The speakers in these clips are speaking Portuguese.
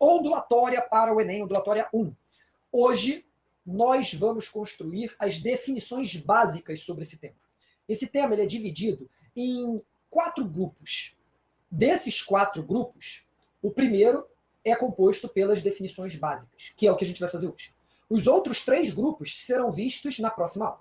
ondulatória para o Enem, ondulatória 1. Hoje, nós vamos construir as definições básicas sobre esse tema. Esse tema ele é dividido em 4 grupos. Desses 4 grupos, o primeiro é composto pelas definições básicas, que é o que a gente vai fazer hoje. Os outros 3 grupos serão vistos na próxima aula.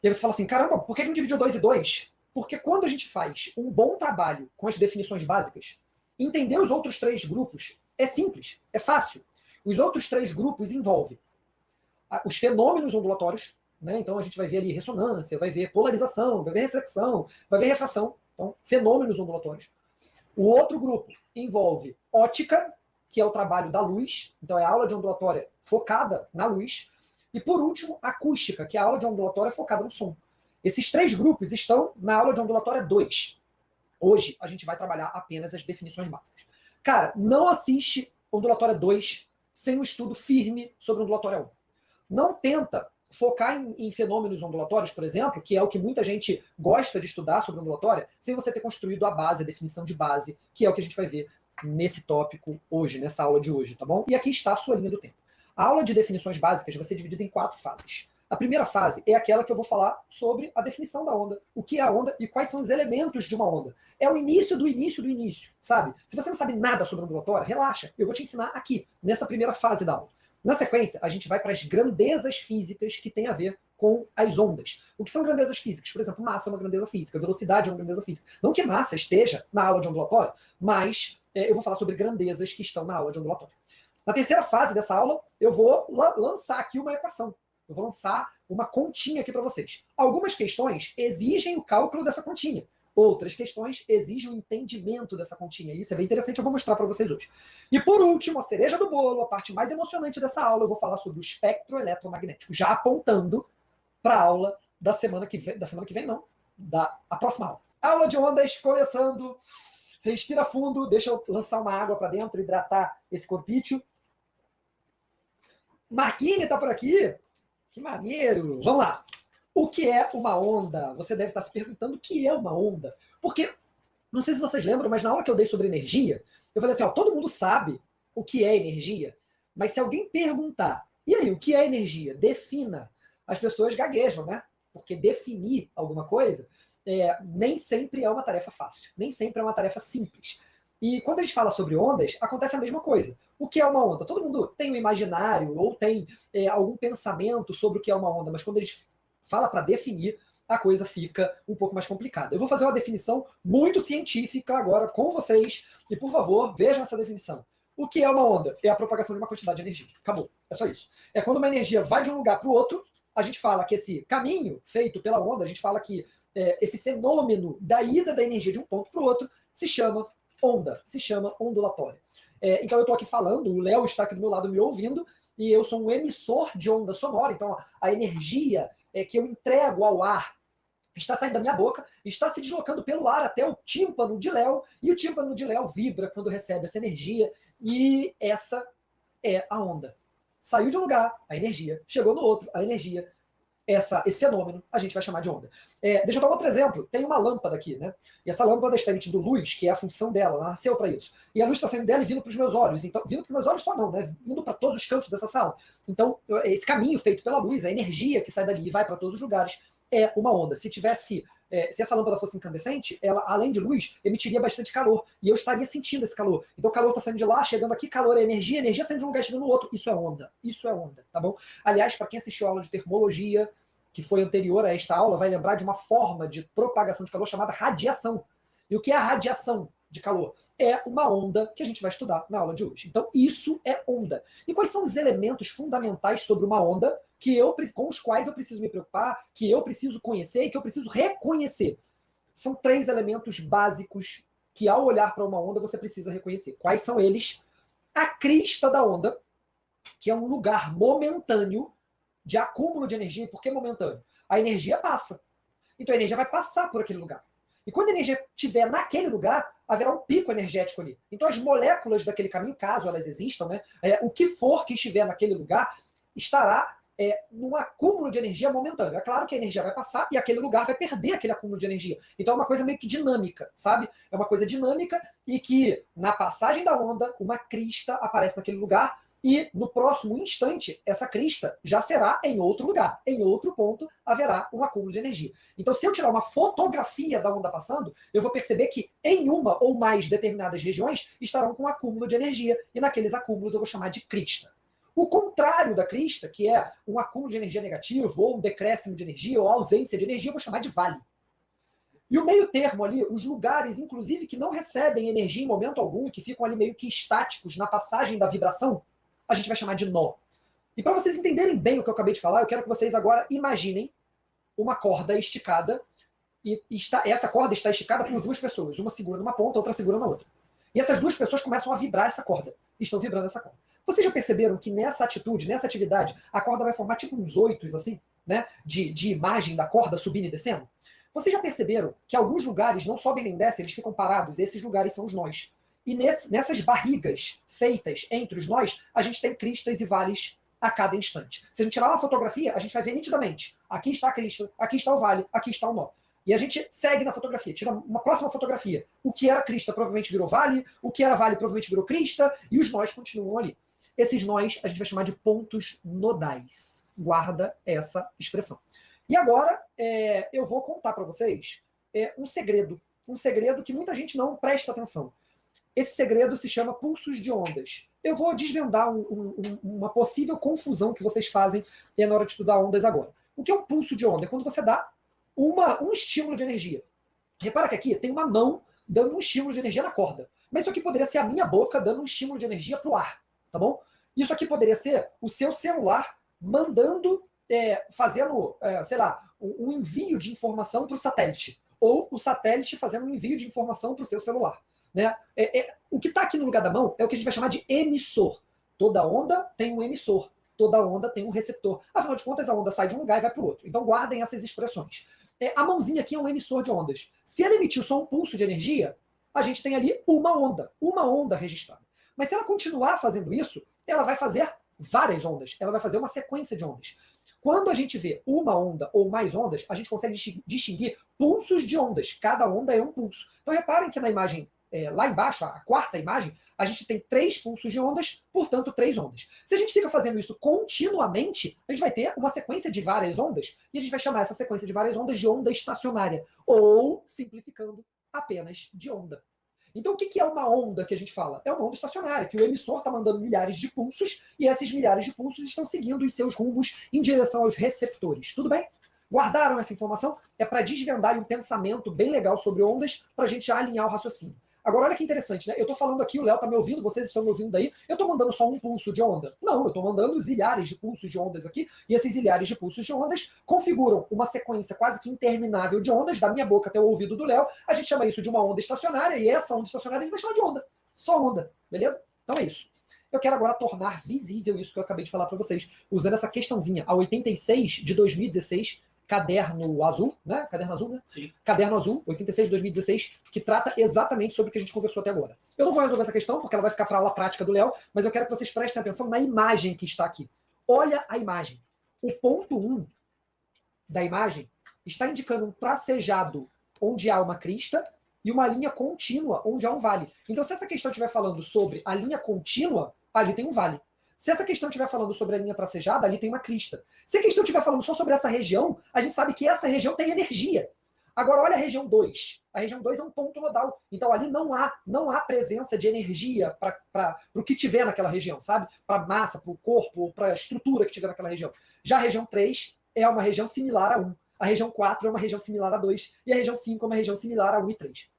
E aí você fala assim, caramba, por que não dividiu 2 e 2? Porque quando a gente faz um bom trabalho com as definições básicas, entender os outros 3 grupos é simples, é fácil. Os outros 3 grupos envolvem os fenômenos ondulatórios, né? Então a gente vai ver ali ressonância, vai ver polarização, vai ver reflexão, vai ver refração. Então, fenômenos ondulatórios. O outro grupo envolve ótica, que é o trabalho da luz, então é a aula de ondulatória focada na luz. E por último, acústica, que é a aula de ondulatória focada no som. Esses 3 grupos estão na aula de ondulatória 2. Hoje a gente vai trabalhar apenas as definições básicas. Cara, não assiste ondulatória 2 sem um estudo firme sobre ondulatória 1. Não tenta focar em fenômenos ondulatórios, por exemplo, que é o que muita gente gosta de estudar sobre ondulatória, sem você ter construído a base, a definição de base, que é o que a gente vai ver nesse tópico hoje, nessa aula de hoje, tá bom? E aqui está a sua linha do tempo. A aula de definições básicas vai ser dividida em 4 fases. A primeira fase é aquela que eu vou falar sobre a definição da onda, o que é a onda e quais são os elementos de uma onda. É o início do início do início, sabe? Se você não sabe nada sobre ondulatória, relaxa, eu vou te ensinar aqui, nessa primeira fase da aula. Na sequência, a gente vai para as grandezas físicas que têm a ver com as ondas. O que são grandezas físicas? Por exemplo, massa é uma grandeza física, velocidade é uma grandeza física. Não que massa esteja na aula de ondulatória, mas eu vou falar sobre grandezas que estão na aula de ondulatória. Na terceira fase dessa aula, eu vou lançar aqui uma equação. Eu vou lançar uma continha aqui para vocês. Algumas questões exigem o cálculo dessa continha. Outras questões exigem o entendimento dessa continha. Isso é bem interessante, eu vou mostrar para vocês hoje. E por último, a cereja do bolo, a parte mais emocionante dessa aula, eu vou falar sobre o espectro eletromagnético, já apontando para a aula da semana que vem, não, a próxima aula. Aula de ondas começando. Respira fundo, deixa eu lançar uma água para dentro, hidratar esse corpício. Marquinhos tá por aqui? Que maneiro! Vamos lá. O que é uma onda? Você deve estar se perguntando o que é uma onda. Porque, não sei se vocês lembram, mas na aula que eu dei sobre energia, eu falei assim, ó, todo mundo sabe o que é energia, mas se alguém perguntar, e aí, o que é energia? Defina. As pessoas gaguejam, né? Porque definir alguma coisa nem sempre é uma tarefa fácil, nem sempre é uma tarefa simples. E quando a gente fala sobre ondas, acontece a mesma coisa. O que é uma onda? Todo mundo tem um imaginário ou tem algum pensamento sobre o que é uma onda, mas quando a gente fala para definir, a coisa fica um pouco mais complicada. Eu vou fazer uma definição muito científica agora com vocês, e por favor, vejam essa definição. O que é uma onda? É a propagação de uma quantidade de energia. Acabou. É só isso. É quando uma energia vai de um lugar para o outro, a gente fala que esse caminho feito pela onda, a gente fala que esse fenômeno da ida da energia de um ponto para o outro se chama onda, se chama ondulatória. Então eu estou aqui falando, o Léo está aqui do meu lado me ouvindo, e eu sou um emissor de onda sonora, então a energia que eu entrego ao ar está saindo da minha boca, está se deslocando pelo ar até o tímpano de Léo, e o tímpano de Léo vibra quando recebe essa energia, e essa é a onda. Saiu de um lugar, a energia, chegou no outro, a energia, esse fenômeno a gente vai chamar de onda. Deixa eu dar um outro exemplo. Tem uma lâmpada aqui, né? E essa lâmpada está emitindo luz, que é a função dela, ela nasceu para isso. E a luz está saindo dela e vindo para os meus olhos. Então, vindo para os meus olhos só não, né? Indo para todos os cantos dessa sala. Então, esse caminho feito pela luz, a energia que sai dali e vai para todos os lugares, é uma onda. Se essa lâmpada fosse incandescente, ela, além de luz, emitiria bastante calor. E eu estaria sentindo esse calor. Então o calor está saindo de lá, chegando aqui, calor é energia, energia saindo de um lugar, chegando no outro. Isso é onda. Isso é onda, tá bom? Aliás, para quem assistiu a aula de termologia, que foi anterior a esta aula, vai lembrar de uma forma de propagação de calor chamada radiação. E o que é a radiação de calor? É uma onda que a gente vai estudar na aula de hoje. Então, isso é onda. E quais são os elementos fundamentais sobre uma onda com os quais eu preciso me preocupar, que eu preciso conhecer e que eu preciso reconhecer? São 3 elementos básicos que, ao olhar para uma onda, você precisa reconhecer. Quais são eles? A crista da onda, que é um lugar momentâneo de acúmulo de energia. E por que momentâneo? A energia passa. Então a energia vai passar por aquele lugar. E quando a energia estiver naquele lugar, haverá um pico energético ali. Então as moléculas daquele caminho, caso elas existam, né, o que for que estiver naquele lugar, estará num acúmulo de energia momentâneo. É claro que a energia vai passar e aquele lugar vai perder aquele acúmulo de energia. Então é uma coisa meio que dinâmica, sabe? É uma coisa dinâmica e que na passagem da onda, uma crista aparece naquele lugar e no próximo instante, essa crista já será em outro lugar. Em outro ponto, haverá um acúmulo de energia. Então, se eu tirar uma fotografia da onda passando, eu vou perceber que em uma ou mais determinadas regiões estarão com um acúmulo de energia. E naqueles acúmulos eu vou chamar de crista. O contrário da crista, que é um acúmulo de energia negativo, ou um decréscimo de energia, ou ausência de energia, eu vou chamar de vale. E o meio termo ali, os lugares, inclusive, que não recebem energia em momento algum, que ficam ali meio que estáticos na passagem da vibração, a gente vai chamar de nó. E para vocês entenderem bem o que eu acabei de falar, eu quero que vocês agora imaginem uma corda esticada, e essa corda está esticada por duas pessoas. Uma segura numa ponta, outra segura na outra. E essas duas pessoas começam a vibrar essa corda. Estão vibrando essa corda. Vocês já perceberam que nessa atitude, nessa atividade, a corda vai formar tipo uns oitos, assim, né? De imagem da corda subindo e descendo? Vocês já perceberam que alguns lugares não sobem nem descem, eles ficam parados? Esses lugares são os nós. E nessas barrigas feitas entre os nós, a gente tem cristas e vales a cada instante. Se a gente tirar uma fotografia, a gente vai ver nitidamente. Aqui está a crista, aqui está o vale, aqui está o nó. E a gente segue na fotografia, tira uma próxima fotografia. O que era crista provavelmente virou vale, o que era vale provavelmente virou crista, e os nós continuam ali. Esses nós a gente vai chamar de pontos nodais. Guarda essa expressão. E agora eu vou contar para vocês um segredo que muita gente não presta atenção. Esse segredo se chama pulsos de ondas. Eu vou desvendar uma possível confusão que vocês fazem na hora de estudar ondas agora. O que é um pulso de onda? É quando você dá um estímulo de energia. Repara que aqui tem uma mão dando um estímulo de energia na corda. Mas isso aqui poderia ser a minha boca dando um estímulo de energia para o ar, tá bom? Isso aqui poderia ser o seu celular mandando, fazendo, sei lá, um envio de informação para o satélite. Ou o satélite fazendo um envio de informação para o seu celular. Né? O que está aqui no lugar da mão é o que a gente vai chamar de emissor. Toda onda tem um emissor. Toda onda tem um receptor. Afinal de contas, a onda sai de um lugar e vai para o outro. Então guardem essas expressões. A mãozinha aqui é um emissor de ondas. Se ela emitiu só um pulso de energia, a gente tem ali uma onda registrada. Mas se ela continuar fazendo isso, ela vai fazer várias ondas. Ela vai fazer uma sequência de ondas. Quando a gente vê uma onda ou mais ondas, a gente consegue distinguir pulsos de ondas. Cada onda é um pulso. Então reparem que na imagem lá embaixo, a quarta imagem, a gente tem 3 pulsos de ondas, portanto 3 ondas. Se a gente fica fazendo isso continuamente, a gente vai ter uma sequência de várias ondas, e a gente vai chamar essa sequência de várias ondas de onda estacionária, ou, simplificando, apenas de onda. Então o que é uma onda que a gente fala? É uma onda estacionária, que o emissor está mandando milhares de pulsos, e esses milhares de pulsos estão seguindo os seus rumos em direção aos receptores. Tudo bem? Guardaram essa informação? É para desvendar um pensamento bem legal sobre ondas, para a gente alinhar o raciocínio. Agora, olha que interessante, né? Eu tô falando aqui, o Léo tá me ouvindo, vocês estão me ouvindo daí. Eu tô mandando só um pulso de onda? Não, eu tô mandando zilhares de pulsos de ondas aqui, e esses zilhares de pulsos de ondas configuram uma sequência quase que interminável de ondas, da minha boca até o ouvido do Léo. A gente chama isso de uma onda estacionária, e essa onda estacionária a gente vai chamar de onda. Só onda, beleza? Então é isso. Eu quero agora tornar visível isso que eu acabei de falar para vocês, usando essa questãozinha, a 86 de 2016, caderno azul, né? Caderno azul, né? Sim. Caderno azul, 86 de 2016, que trata exatamente sobre o que a gente conversou até agora. Eu não vou resolver essa questão, porque ela vai ficar para a aula prática do Léo, mas eu quero que vocês prestem atenção na imagem que está aqui. Olha a imagem. O ponto 1 da imagem está indicando um tracejado onde há uma crista e uma linha contínua onde há um vale. Então, se essa questão estiver falando sobre a linha contínua, ali tem um vale. Se essa questão estiver falando sobre a linha tracejada, ali tem uma crista. Se a questão estiver falando só sobre essa região, a gente sabe que essa região tem energia. Agora, olha a região 2. A região 2 é um ponto nodal. Então, ali não há presença de energia para o que tiver naquela região, sabe? Para a massa, para o corpo, para a estrutura que tiver naquela região. Já a região 3 é uma região similar a 1. A região 4 é uma região similar a 2. E a região 5 é uma região similar a 1 e 3.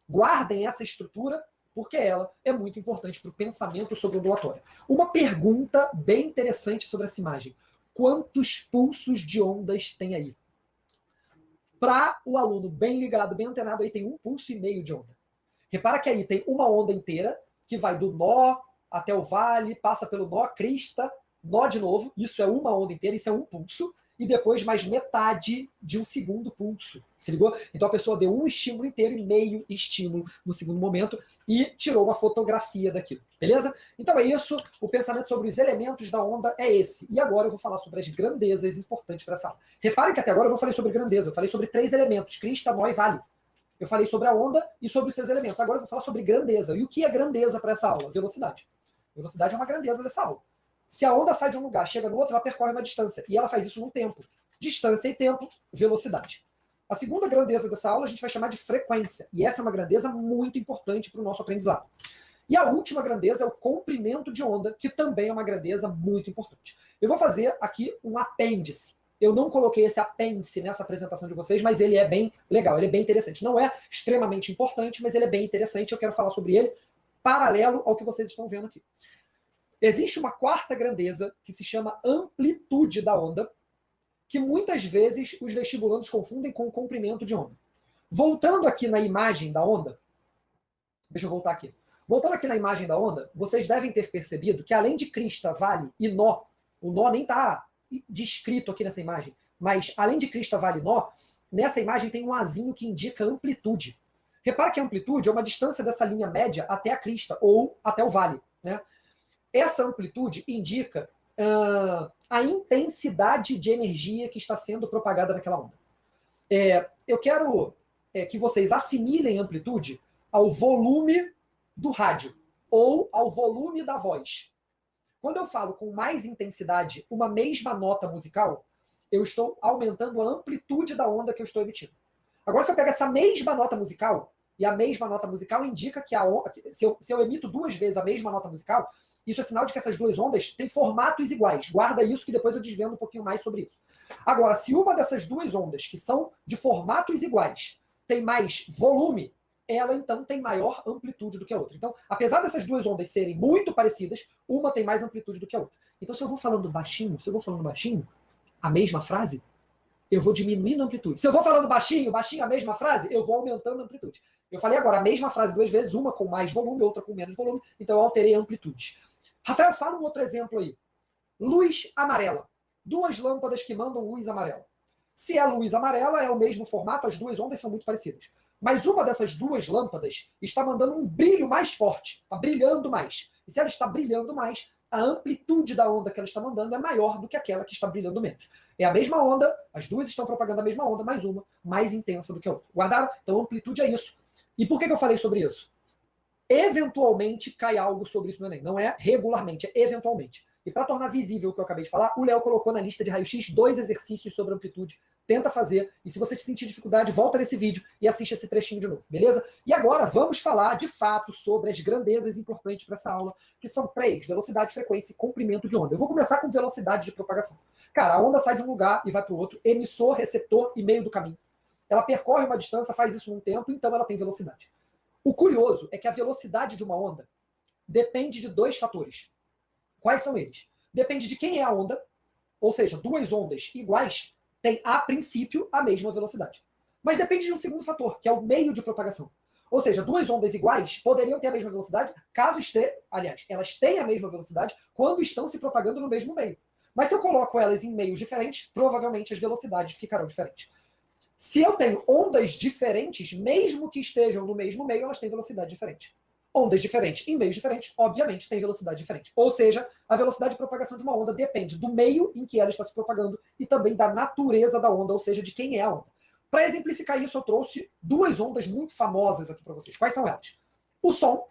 Guardem essa estrutura, porque ela é muito importante para o pensamento sobre ondulatória. Uma pergunta bem interessante sobre essa imagem. Quantos pulsos de ondas tem aí? Para o aluno bem ligado, bem antenado, aí tem 1,5 pulso de onda. Repara que aí tem uma onda inteira, que vai do nó até o vale, passa pelo nó, crista, nó de novo, isso é uma onda inteira, isso é 1 pulso. e depois mais metade de um segundo pulso. Se ligou? Então a pessoa deu um estímulo inteiro e meio estímulo no segundo momento e tirou uma fotografia daquilo. Beleza? Então é isso. O pensamento sobre os elementos da onda é esse. E agora eu vou falar sobre as grandezas importantes para essa aula. Reparem que até agora eu não falei sobre grandeza, eu falei sobre 3 elementos: crista, nó e vale. Eu falei sobre a onda e sobre os seus elementos. Agora eu vou falar sobre grandeza. E o que é grandeza para essa aula? Velocidade. Velocidade é uma grandeza dessa aula. Se a onda sai de um lugar, chega no outro, ela percorre uma distância. E ela faz isso num tempo. Distância e tempo, velocidade. A segunda grandeza dessa aula a gente vai chamar de frequência. E essa é uma grandeza muito importante para o nosso aprendizado. E a última grandeza é o comprimento de onda, que também é uma grandeza muito importante. Eu vou fazer aqui um apêndice. Eu não coloquei esse apêndice nessa apresentação de vocês, mas ele é bem legal, ele é bem interessante. Não é extremamente importante, mas ele é bem interessante. Eu quero falar sobre ele paralelo ao que vocês estão vendo aqui. Existe uma quarta grandeza que se chama amplitude da onda, que muitas vezes os vestibulandos confundem com o comprimento de onda. Voltando aqui na imagem da onda, deixa eu voltar aqui. Voltando aqui na imagem da onda, vocês devem ter percebido que além de crista, vale e nó, o nó nem está descrito aqui nessa imagem, mas além de crista, vale e nó, nessa imagem tem um azinho que indica amplitude. Repara que a amplitude é uma distância dessa linha média até a crista ou até o vale, né? Essa amplitude indica a intensidade de energia que está sendo propagada naquela onda. Eu quero que vocês assimilem amplitude ao volume do rádio ou ao volume da voz. Quando eu falo com mais intensidade uma mesma nota musical, eu estou aumentando a amplitude da onda que eu estou emitindo. Agora, se eu pego essa mesma nota musical, e a mesma nota musical indica que se eu emito 2 vezes a mesma nota musical, isso é sinal de que essas 2 ondas têm formatos iguais. Guarda isso que depois eu desvendo um pouquinho mais sobre isso. Agora, se uma dessas 2 ondas, que são de formatos iguais, tem mais volume, ela então tem maior amplitude do que a outra. Então, apesar dessas 2 ondas serem muito parecidas, uma tem mais amplitude do que a outra. Então, se eu vou falando baixinho, a mesma frase, eu vou diminuindo a amplitude. Se eu vou falando baixinho, a mesma frase, eu vou aumentando a amplitude. Eu falei agora a mesma frase 2 vezes, uma com mais volume, outra com menos volume, então eu alterei a amplitude. Rafael, fala um outro exemplo aí. Luz amarela. 2 lâmpadas que mandam luz amarela. Se é luz amarela, é o mesmo formato, as 2 ondas são muito parecidas. Mas uma dessas 2 lâmpadas está mandando um brilho mais forte, está brilhando mais. E se ela está brilhando mais, a amplitude da onda que ela está mandando é maior do que aquela que está brilhando menos. É a mesma onda, as 2 estão propagando a mesma onda, mas uma mais intensa do que a outra. Guardaram? Então, amplitude é isso. E por que eu falei sobre isso? Eventualmente cai algo sobre isso no Enem. Não é regularmente, é eventualmente. E para tornar visível o que eu acabei de falar, o Léo colocou na lista de raio-x 2 exercícios sobre amplitude. Tenta fazer. E se você sentir dificuldade, volta nesse vídeo e assiste esse trechinho de novo, beleza? E agora vamos falar, de fato, sobre as grandezas importantes para essa aula, que são 3: velocidade, frequência e comprimento de onda. Eu vou começar com velocidade de propagação. Cara, a onda sai de um lugar e vai para o outro, emissor, receptor e meio do caminho. Ela percorre uma distância, faz isso num tempo, então ela tem velocidade. O curioso é que a velocidade de uma onda depende de 2 fatores. Quais são eles? Depende de quem é a onda, ou seja, 2 ondas iguais têm, a princípio, a mesma velocidade. Mas depende de um segundo fator, que é o meio de propagação. Ou seja, 2 ondas iguais poderiam ter a mesma velocidade, elas têm a mesma velocidade quando estão se propagando no mesmo meio. Mas se eu coloco elas em meios diferentes, provavelmente as velocidades ficarão diferentes. Se eu tenho ondas diferentes, mesmo que estejam no mesmo meio, elas têm velocidade diferente. Ondas diferentes em meios diferentes, obviamente, têm velocidade diferente. Ou seja, a velocidade de propagação de uma onda depende do meio em que ela está se propagando e também da natureza da onda, ou seja, de quem é a onda. Para exemplificar isso, eu trouxe 2 ondas muito famosas aqui para vocês. Quais são elas? O som.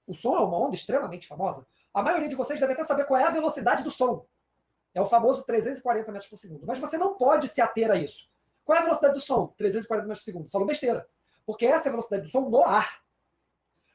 O som é uma onda extremamente famosa. A maioria de vocês deve até saber qual é a velocidade do som. É o famoso 340 metros por segundo. Mas você não pode se ater a isso. Qual é a velocidade do som? 340 metros por segundo. Falou besteira. Porque essa é a velocidade do som no ar.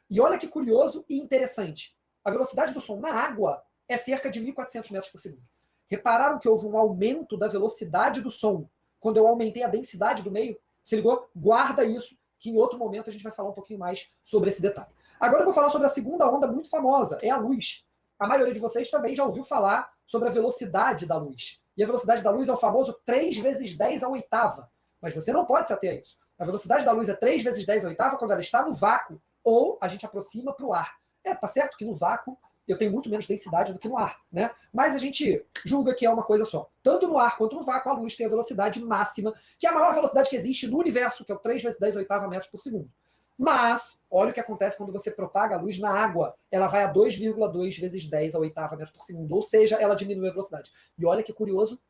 E olha que curioso e interessante. A velocidade do som na água é cerca de 1.400 metros por segundo. Repararam que houve um aumento da velocidade do som quando eu aumentei a densidade do meio? Se ligou? Guarda isso, que em outro momento a gente vai falar um pouquinho mais sobre esse detalhe. Agora eu vou falar sobre a segunda onda muito famosa, é a luz. A maioria de vocês também já ouviu falar sobre a velocidade da luz. E a velocidade da luz é o famoso 3 vezes 10 à oitava. Mas você não pode se ater a isso. A velocidade da luz é 3 vezes 10 à oitava quando ela está no vácuo. Ou a gente aproxima para o ar. Tá certo que no vácuo eu tenho muito menos densidade do que no ar, né? Mas a gente julga que é uma coisa só. Tanto no ar quanto no vácuo, a luz tem a velocidade máxima, que é a maior velocidade que existe no universo, que é o 3 vezes 10 oitava metros por segundo. Mas, olha o que acontece quando você propaga a luz na água. Ela vai a 2,2 vezes 10 a oitava metros por segundo, ou seja, ela diminui a velocidade. E olha que curioso,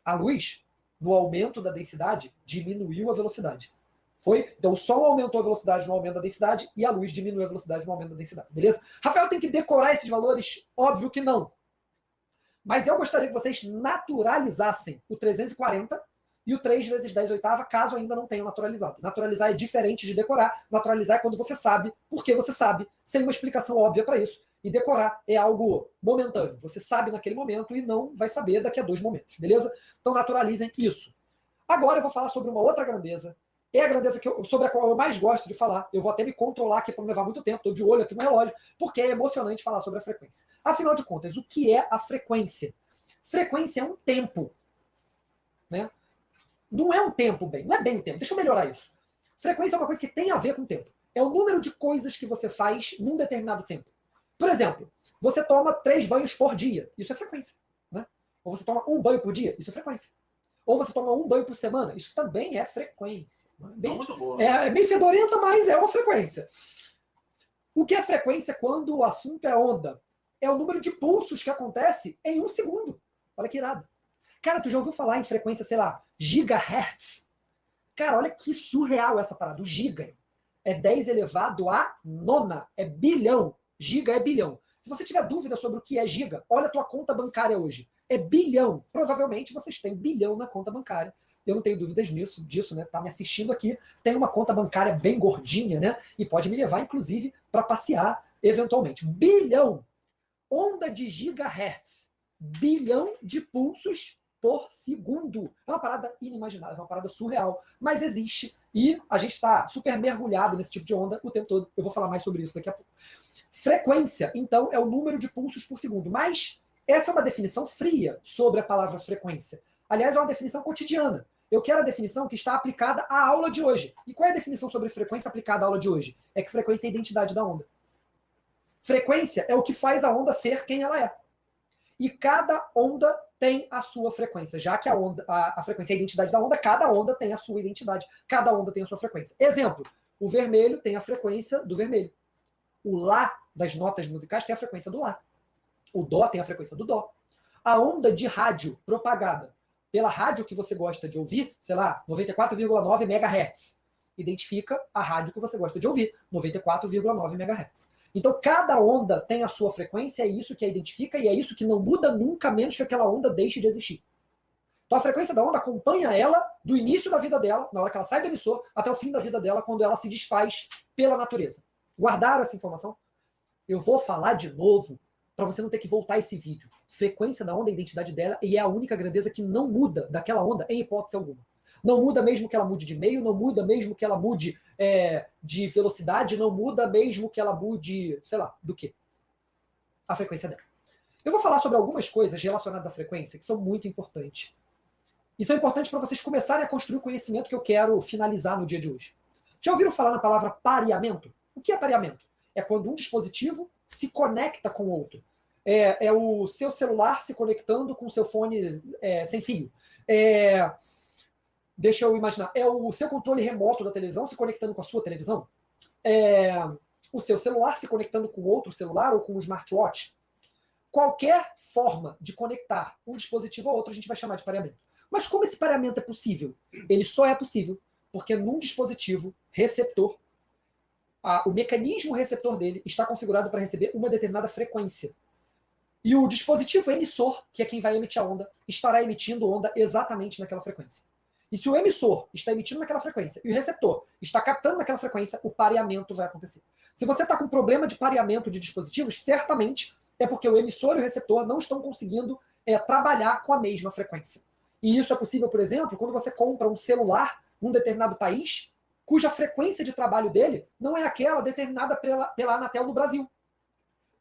a luz, no aumento da densidade, diminuiu a velocidade. Foi? Então o Sol aumentou a velocidade no aumento da densidade e a luz diminuiu a velocidade no aumento da densidade. Beleza? Rafael tem que decorar esses valores? Óbvio que não. Mas eu gostaria que vocês naturalizassem o 340 e o 3 vezes 10 oitava, caso ainda não tenham naturalizado. Naturalizar é diferente de decorar. Naturalizar é quando você sabe, porque você sabe, sem uma explicação óbvia para isso. E decorar é algo momentâneo. Você sabe naquele momento e não vai saber daqui a 2 momentos. Beleza? Então naturalizem isso. Agora eu vou falar sobre uma outra grandeza. É a grandeza sobre a qual eu mais gosto de falar. Eu vou até me controlar aqui para não levar muito tempo, estou de olho aqui no relógio, porque é emocionante falar sobre a frequência. Afinal de contas, o que é a frequência? Frequência é um tempo. Né? Não é um tempo bem, não é bem um tempo. Deixa eu melhorar isso. Frequência é uma coisa que tem a ver com o tempo. É o número de coisas que você faz num determinado tempo. Por exemplo, você toma 3 banhos por dia. Isso é frequência. Né? Ou você toma 1 banho por dia. Isso é frequência. Ou você toma 1 banho por semana, isso também é frequência. Bem, muito boa. É bem fedorenta, mas é uma frequência. O que é frequência quando o assunto é onda? É o número de pulsos que acontece em 1 segundo. Olha que irado. Cara, tu já ouviu falar em frequência, sei lá, gigahertz? Cara, olha que surreal essa parada. O giga é 10 elevado a nona. É bilhão. Giga é bilhão. Se você tiver dúvida sobre o que é giga, olha a tua conta bancária hoje. É bilhão. Provavelmente vocês têm bilhão na conta bancária. Eu não tenho dúvidas disso, né? Tá me assistindo aqui, tem uma conta bancária bem gordinha, né? E pode me levar, inclusive, para passear eventualmente. Bilhão. Onda de gigahertz. Bilhão de pulsos por segundo. É uma parada inimaginável, é uma parada surreal, mas existe e a gente está super mergulhado nesse tipo de onda o tempo todo. Eu vou falar mais sobre isso daqui a pouco. Frequência, então, é o número de pulsos por segundo, mas essa é uma definição fria sobre a palavra frequência. Aliás, é uma definição cotidiana. Eu quero a definição que está aplicada à aula de hoje. E qual é a definição sobre frequência aplicada à aula de hoje? É que frequência é a identidade da onda. Frequência é o que faz a onda ser quem ela é. E cada onda tem a sua frequência. Já que a frequência é a identidade da onda, cada onda tem a sua identidade. Cada onda tem a sua frequência. Exemplo, o vermelho tem a frequência do vermelho. O Lá das notas musicais tem a frequência do Lá. O Dó tem a frequência do Dó. A onda de rádio propagada pela rádio que você gosta de ouvir, sei lá, 94,9 MHz, identifica a rádio que você gosta de ouvir, 94,9 MHz. Então, cada onda tem a sua frequência, é isso que a identifica e é isso que não muda nunca, menos que aquela onda deixe de existir. Então, a frequência da onda acompanha ela do início da vida dela, na hora que ela sai do emissor, até o fim da vida dela, quando ela se desfaz pela natureza. Guardaram essa informação? Eu vou falar de novo, para você não ter que voltar esse vídeo. Frequência da onda é a identidade dela e é a única grandeza que não muda daquela onda em hipótese alguma. Não muda mesmo que ela mude de meio, não muda mesmo que ela mude de velocidade, não muda mesmo que ela mude, sei lá, do quê? A frequência dela. Eu vou falar sobre algumas coisas relacionadas à frequência que são muito importantes. E são importantes para vocês começarem a construir o conhecimento que eu quero finalizar no dia de hoje. Já ouviram falar na palavra pareamento? O que é pareamento? É quando um dispositivo se conecta com o outro. É o seu celular se conectando com o seu fone sem fio. Deixa eu imaginar. É o seu controle remoto da televisão se conectando com a sua televisão. O seu celular se conectando com outro celular ou com um smartwatch. Qualquer forma de conectar um dispositivo a outro, a gente vai chamar de pareamento. Mas como esse pareamento é possível? Ele só é possível porque num dispositivo receptor, o mecanismo receptor dele está configurado para receber uma determinada frequência. E o dispositivo emissor, que é quem vai emitir a onda, estará emitindo onda exatamente naquela frequência. E se o emissor está emitindo naquela frequência e o receptor está captando naquela frequência, o pareamento vai acontecer. Se você está com problema de pareamento de dispositivos, certamente é porque o emissor e o receptor não estão conseguindo trabalhar com a mesma frequência. E isso é possível, por exemplo, quando você compra um celular num determinado país, cuja frequência de trabalho dele não é aquela determinada pela Anatel no Brasil.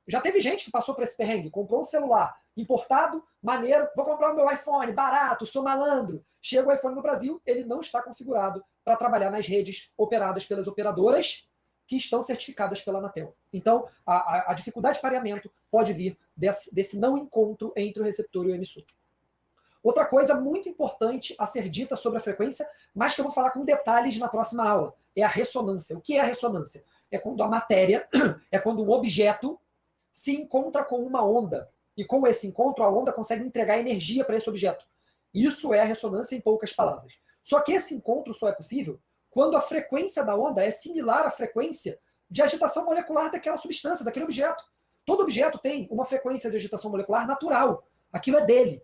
Já teve gente que passou por esse perrengue, comprou um celular importado, maneiro, vou comprar o meu iPhone, barato, sou malandro. Chega o iPhone no Brasil, ele não está configurado para trabalhar nas redes operadas pelas operadoras que estão certificadas pela Anatel. Então, a dificuldade de pareamento pode vir desse não encontro entre o receptor e o emissor. Outra coisa muito importante a ser dita sobre a frequência, mas que eu vou falar com detalhes na próxima aula, é a ressonância. O que é a ressonância? É quando a matéria, é quando um objeto se encontra com uma onda. E com esse encontro, a onda consegue entregar energia para esse objeto. Isso é a ressonância em poucas palavras. Só que esse encontro só é possível quando a frequência da onda é similar à frequência de agitação molecular daquela substância, daquele objeto. Todo objeto tem uma frequência de agitação molecular natural. Aquilo é dele.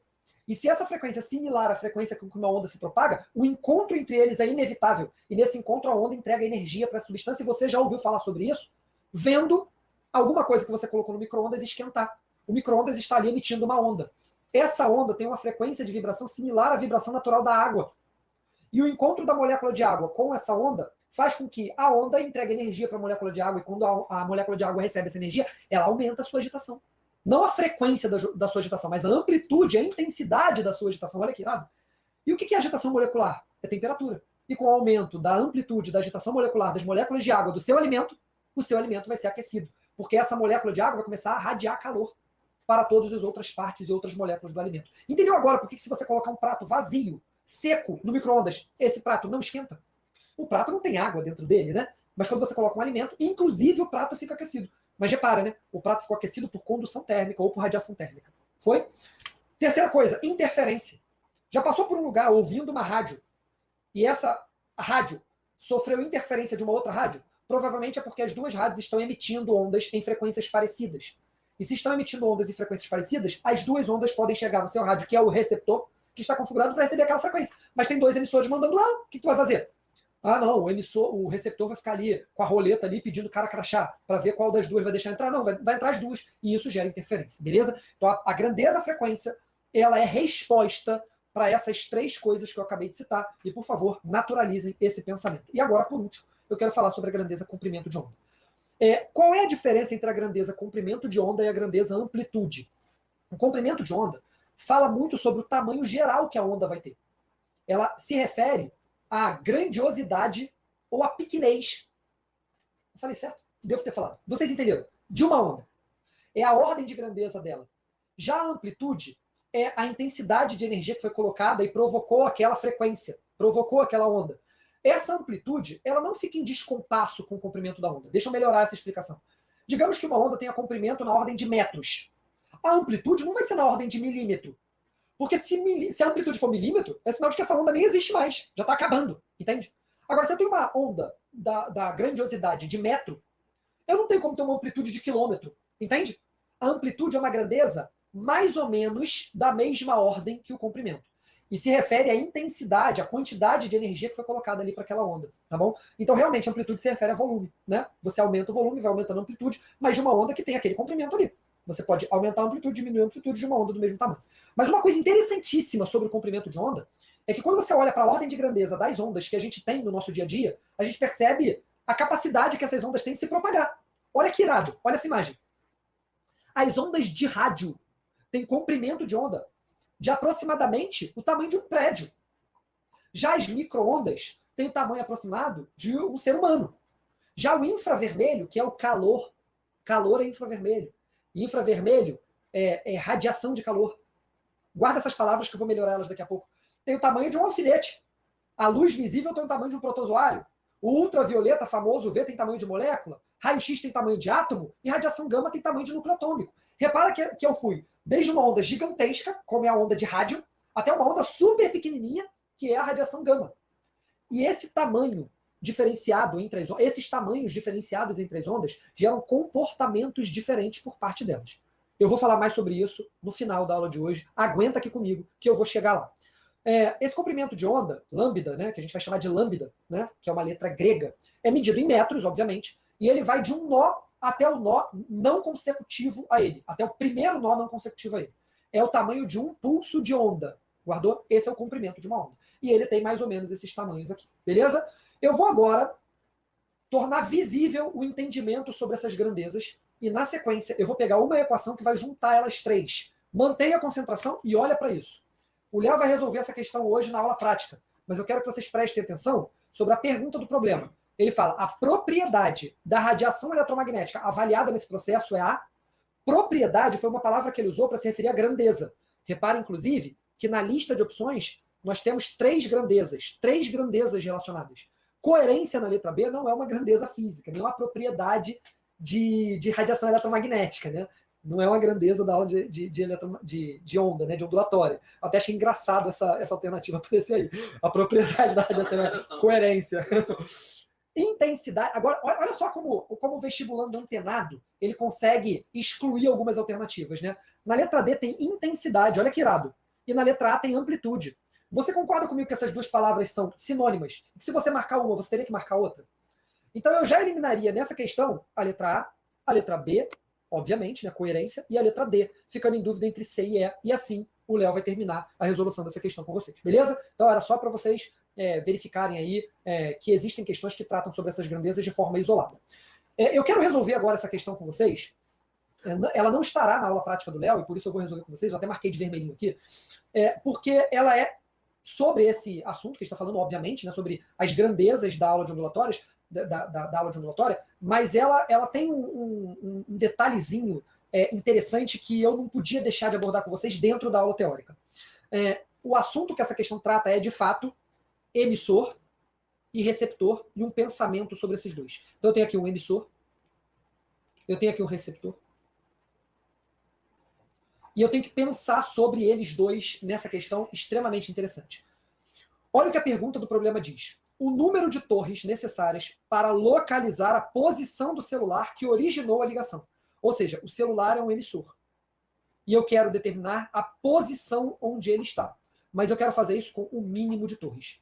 E se essa frequência é similar à frequência com que uma onda se propaga, o encontro entre eles é inevitável. E nesse encontro a onda entrega energia para a substância. E você já ouviu falar sobre isso vendo alguma coisa que você colocou no micro-ondas esquentar. O micro-ondas está ali emitindo uma onda. Essa onda tem uma frequência de vibração similar à vibração natural da água. E o encontro da molécula de água com essa onda faz com que a onda entregue energia para a molécula de água, e quando a molécula de água recebe essa energia, ela aumenta a sua agitação. Não a frequência da sua agitação, mas a amplitude, a intensidade da sua agitação. Olha que irado. E o que é agitação molecular? É temperatura. E com o aumento da amplitude da agitação molecular das moléculas de água do seu alimento, o seu alimento vai ser aquecido. Porque essa molécula de água vai começar a radiar calor para todas as outras partes e outras moléculas do alimento. Entendeu agora por que se você colocar um prato vazio, seco, no micro-ondas, esse prato não esquenta? O prato não tem água dentro dele, né? Mas quando você coloca um alimento, inclusive o prato fica aquecido. Mas repara, né? O prato ficou aquecido por condução térmica ou por radiação térmica. Foi? Terceira coisa, interferência. Já passou por um lugar ouvindo uma rádio e essa rádio sofreu interferência de uma outra rádio? Provavelmente é porque as duas rádios estão emitindo ondas em frequências parecidas. E se estão emitindo ondas em frequências parecidas, as duas ondas podem chegar no seu rádio, que é o receptor, que está configurado para receber aquela frequência. Mas tem dois emissores mandando ela. O que tu vai fazer? Ah, não, o receptor vai ficar ali com a roleta ali pedindo cara crachá para ver qual das duas vai deixar entrar. Não, vai entrar as duas e isso gera interferência, beleza? Então a grandeza frequência, ela é resposta para essas três coisas que eu acabei de citar. E, por favor, naturalizem esse pensamento. E agora, por último, eu quero falar sobre a grandeza comprimento de onda. Qual é a diferença entre a grandeza comprimento de onda e a grandeza amplitude? O comprimento de onda fala muito sobre o tamanho geral que a onda vai ter. Ela se refere à grandiosidade ou à pequenez. Eu falei certo? Devo ter falado. Vocês entenderam? De uma onda. É a ordem de grandeza dela. Já a amplitude é a intensidade de energia que foi colocada e provocou aquela frequência, provocou aquela onda. Essa amplitude, ela não fica em descompasso com o comprimento da onda. Deixa eu melhorar essa explicação. Digamos que uma onda tenha comprimento na ordem de metros. A amplitude não vai ser na ordem de milímetro. Porque se a amplitude for milímetro, é sinal de que essa onda nem existe mais. Já está acabando, entende? Agora, se eu tenho uma onda da grandiosidade de metro, eu não tenho como ter uma amplitude de quilômetro, entende? A amplitude é uma grandeza mais ou menos da mesma ordem que o comprimento. E se refere à intensidade, à quantidade de energia que foi colocada ali para aquela onda, tá bom? Então, realmente, a amplitude se refere a volume, né? Você aumenta o volume, vai aumentando a amplitude, mas de uma onda que tem aquele comprimento ali. Você pode aumentar a amplitude, diminuir a amplitude de uma onda do mesmo tamanho. Mas uma coisa interessantíssima sobre o comprimento de onda é que quando você olha para a ordem de grandeza das ondas que a gente tem no nosso dia a dia, a gente percebe a capacidade que essas ondas têm de se propagar. Olha que irado, olha essa imagem. As ondas de rádio têm comprimento de onda de aproximadamente o tamanho de um prédio. Já as micro-ondas têm o tamanho aproximado de um ser humano. Já o infravermelho, que é o calor é infravermelho. E infravermelho é radiação de calor. Guarda essas palavras que eu vou melhorar elas daqui a pouco. Tem o tamanho de um alfinete. A luz visível tem o tamanho de um protozoário. O ultravioleta, famoso UV, tem tamanho de molécula. Raio-X tem tamanho de átomo. E radiação gama tem tamanho de núcleo atômico. Repara que eu fui desde uma onda gigantesca, como é a onda de rádio, até uma onda super pequenininha, que é a radiação gama. E esse tamanho diferenciado entre as ondas, esses tamanhos diferenciados entre as ondas geram comportamentos diferentes por parte delas. Eu vou falar mais sobre isso no final da aula de hoje. Aguenta aqui comigo que eu vou chegar lá. Esse comprimento de onda, lambda, né, que a gente vai chamar de lambda, né, que é uma letra grega, é medido em metros, obviamente, e ele vai de um nó até o nó não consecutivo a ele, até o primeiro nó não consecutivo a ele. É o tamanho de um pulso de onda. Guardou? Esse é o comprimento de uma onda. E ele tem mais ou menos esses tamanhos aqui. Beleza? Eu vou agora tornar visível o entendimento sobre essas grandezas e, na sequência, eu vou pegar uma equação que vai juntar elas três. Mantenha a concentração e olha para isso. O Léo vai resolver essa questão hoje na aula prática, mas eu quero que vocês prestem atenção sobre a pergunta do problema. Ele fala, a propriedade da radiação eletromagnética avaliada nesse processo é a propriedade, foi uma palavra que ele usou para se referir à grandeza. Repara, inclusive, que na lista de opções nós temos três grandezas relacionadas. Coerência na letra B não é uma grandeza física, nem uma propriedade de radiação eletromagnética, né? Não é uma grandeza da aula de onda, né? De ondulatória. Até achei engraçado essa alternativa aparecer aí. A propriedade da radiação, coerência. Intensidade. Agora, olha só como o vestibulando antenado ele consegue excluir algumas alternativas, né? Na letra D tem intensidade, olha que irado. E na letra A tem amplitude. Você concorda comigo que essas duas palavras são sinônimas? E que se você marcar uma, você teria que marcar outra? Então eu já eliminaria nessa questão a letra A letra B, obviamente, né, coerência, e a letra D, ficando em dúvida entre C e E, e assim o Léo vai terminar a resolução dessa questão com vocês, beleza? Então era só para vocês verificarem aí que existem questões que tratam sobre essas grandezas de forma isolada. Eu quero resolver agora essa questão com vocês. Ela não estará na aula prática do Léo, e por isso eu vou resolver com vocês, eu até marquei de vermelhinho aqui, porque ela é sobre esse assunto que a gente está falando, obviamente, né, sobre as grandezas da aula de ondulatórias, da aula de ondulatória, mas ela tem um detalhezinho interessante que eu não podia deixar de abordar com vocês dentro da aula teórica. O assunto que essa questão trata é, de fato, emissor e receptor e um pensamento sobre esses dois. Então eu tenho aqui um emissor, eu tenho aqui um receptor, e eu tenho que pensar sobre eles dois nessa questão extremamente interessante. Olha o que a pergunta do problema diz. O número de torres necessárias para localizar a posição do celular que originou a ligação. Ou seja, o celular é um emissor. E eu quero determinar a posição onde ele está. Mas eu quero fazer isso com o mínimo de torres.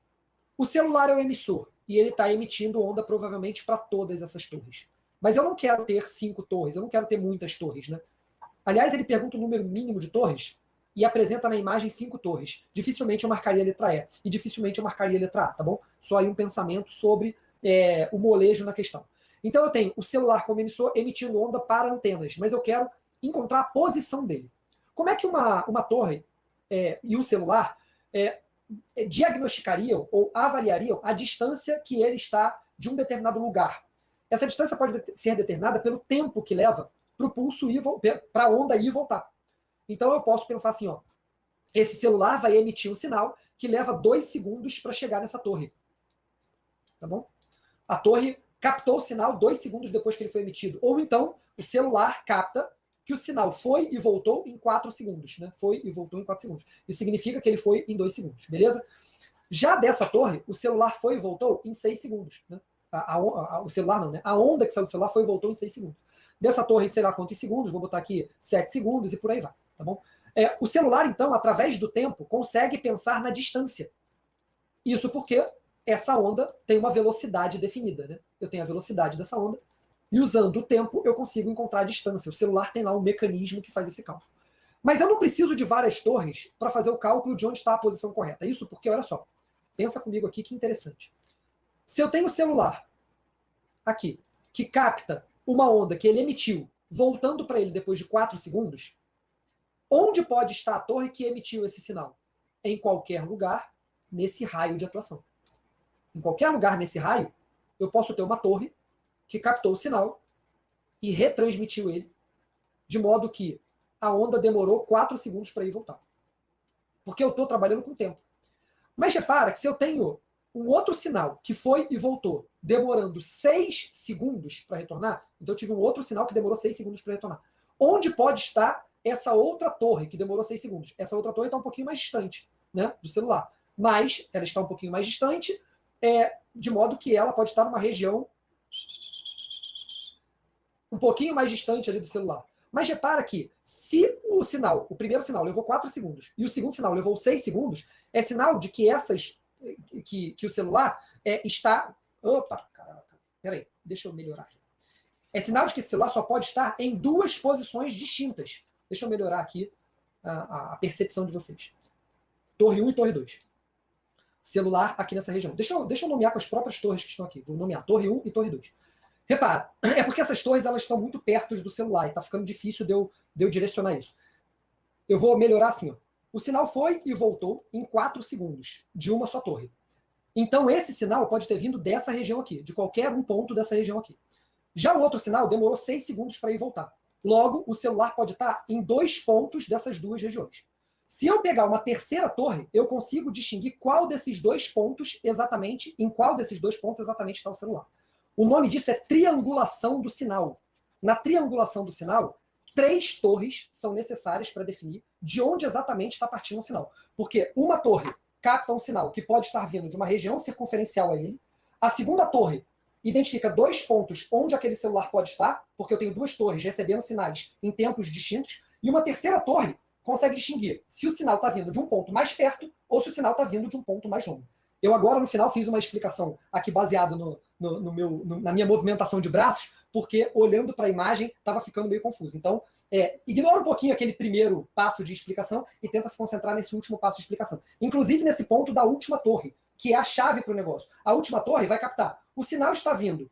O celular é o emissor e ele está emitindo onda provavelmente para todas essas torres. Mas eu não quero ter 5 torres, eu não quero ter muitas torres, né? Aliás, ele pergunta o número mínimo de torres e apresenta na imagem 5 torres. Dificilmente eu marcaria a letra E e dificilmente eu marcaria a letra A, tá bom? Só aí um pensamento sobre o molejo na questão. Então eu tenho o celular como emissor emitindo onda para antenas, mas eu quero encontrar a posição dele. Como é que uma torre e o celular diagnosticariam ou avaliariam a distância que ele está de um determinado lugar? Essa distância pode ser determinada pelo tempo que leva para o pulso ir, para a onda ir e voltar. Então eu posso pensar assim, ó, esse celular vai emitir um sinal que leva 2 segundos para chegar nessa torre. Tá bom? A torre captou o sinal 2 segundos depois que ele foi emitido. Ou então, o celular capta que o sinal foi e voltou em 4 segundos. Né? Foi e voltou em 4 segundos. Isso significa que ele foi em 2 segundos. Beleza? Já dessa torre, o celular foi e voltou em 6 segundos. Né? O celular não, né? A onda que saiu do celular foi e voltou em 6 segundos. Dessa torre, sei lá quantos segundos, vou botar aqui 7 segundos e por aí vai. Tá bom? O celular, então, através do tempo, consegue pensar na distância. Isso porque essa onda tem uma velocidade definida. Né? Eu tenho a velocidade dessa onda, e usando o tempo eu consigo encontrar a distância. O celular tem lá um mecanismo que faz esse cálculo. Mas eu não preciso de várias torres para fazer o cálculo de onde está a posição correta. Isso porque, olha só, pensa comigo aqui que interessante. Se eu tenho o celular aqui, que capta uma onda que ele emitiu, voltando para ele depois de 4 segundos, onde pode estar a torre que emitiu esse sinal? Em qualquer lugar nesse raio de atuação. Em qualquer lugar nesse raio, eu posso ter uma torre que captou o sinal e retransmitiu ele, de modo que a onda demorou 4 segundos para ir e voltar. Porque eu estou trabalhando com tempo. Mas repara que se eu tenho um outro sinal que foi e voltou, demorando 6 segundos para retornar, então eu tive um outro sinal que demorou 6 segundos para retornar. Onde pode estar essa outra torre que demorou 6 segundos? Essa outra torre está um pouquinho mais distante, né, do celular. Mas ela está um pouquinho mais distante, de modo que ela pode estar numa região um pouquinho mais distante ali do celular. Mas repara que se o primeiro sinal levou 4 segundos e o segundo sinal levou 6 segundos, é sinal de que que o celular está... Opa, caraca. Peraí, deixa eu melhorar aqui. É sinal de que esse celular só pode estar em 2 posições distintas. Deixa eu melhorar aqui a percepção de vocês. Torre 1 e Torre 2. Celular aqui nessa região. Deixa eu nomear com as próprias torres que estão aqui. Vou nomear Torre 1 e Torre 2. Repara, é porque essas torres elas estão muito perto do celular e está ficando difícil de eu direcionar isso. Eu vou melhorar assim. Ó. O sinal foi e voltou em 4 segundos de uma só torre. Então, esse sinal pode ter vindo dessa região aqui, de qualquer um ponto dessa região aqui. Já o outro sinal demorou 6 segundos para ir voltar. Logo, o celular pode estar em 2 pontos dessas duas regiões. Se eu pegar uma terceira torre, eu consigo distinguir qual desses 2 pontos exatamente, em qual desses 2 pontos exatamente está o celular. O nome disso é triangulação do sinal. Na triangulação do sinal, 3 torres são necessárias para definir de onde exatamente está partindo o sinal. Porque uma torre capta um sinal que pode estar vindo de uma região circunferencial a ele. A segunda torre identifica 2 pontos onde aquele celular pode estar, porque eu tenho 2 torres recebendo sinais em tempos distintos. E uma terceira torre consegue distinguir se o sinal está vindo de um ponto mais perto ou se o sinal está vindo de um ponto mais longe. Eu agora, no final, fiz uma explicação aqui baseada na minha movimentação de braços, porque olhando para a imagem estava ficando meio confuso. Então, ignora um pouquinho aquele primeiro passo de explicação e tenta se concentrar nesse último passo de explicação. Inclusive nesse ponto da última torre, que é a chave para o negócio. A última torre vai captar. O sinal está vindo,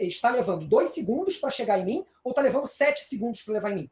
está levando 2 segundos para chegar em mim ou está levando 7 segundos para levar em mim?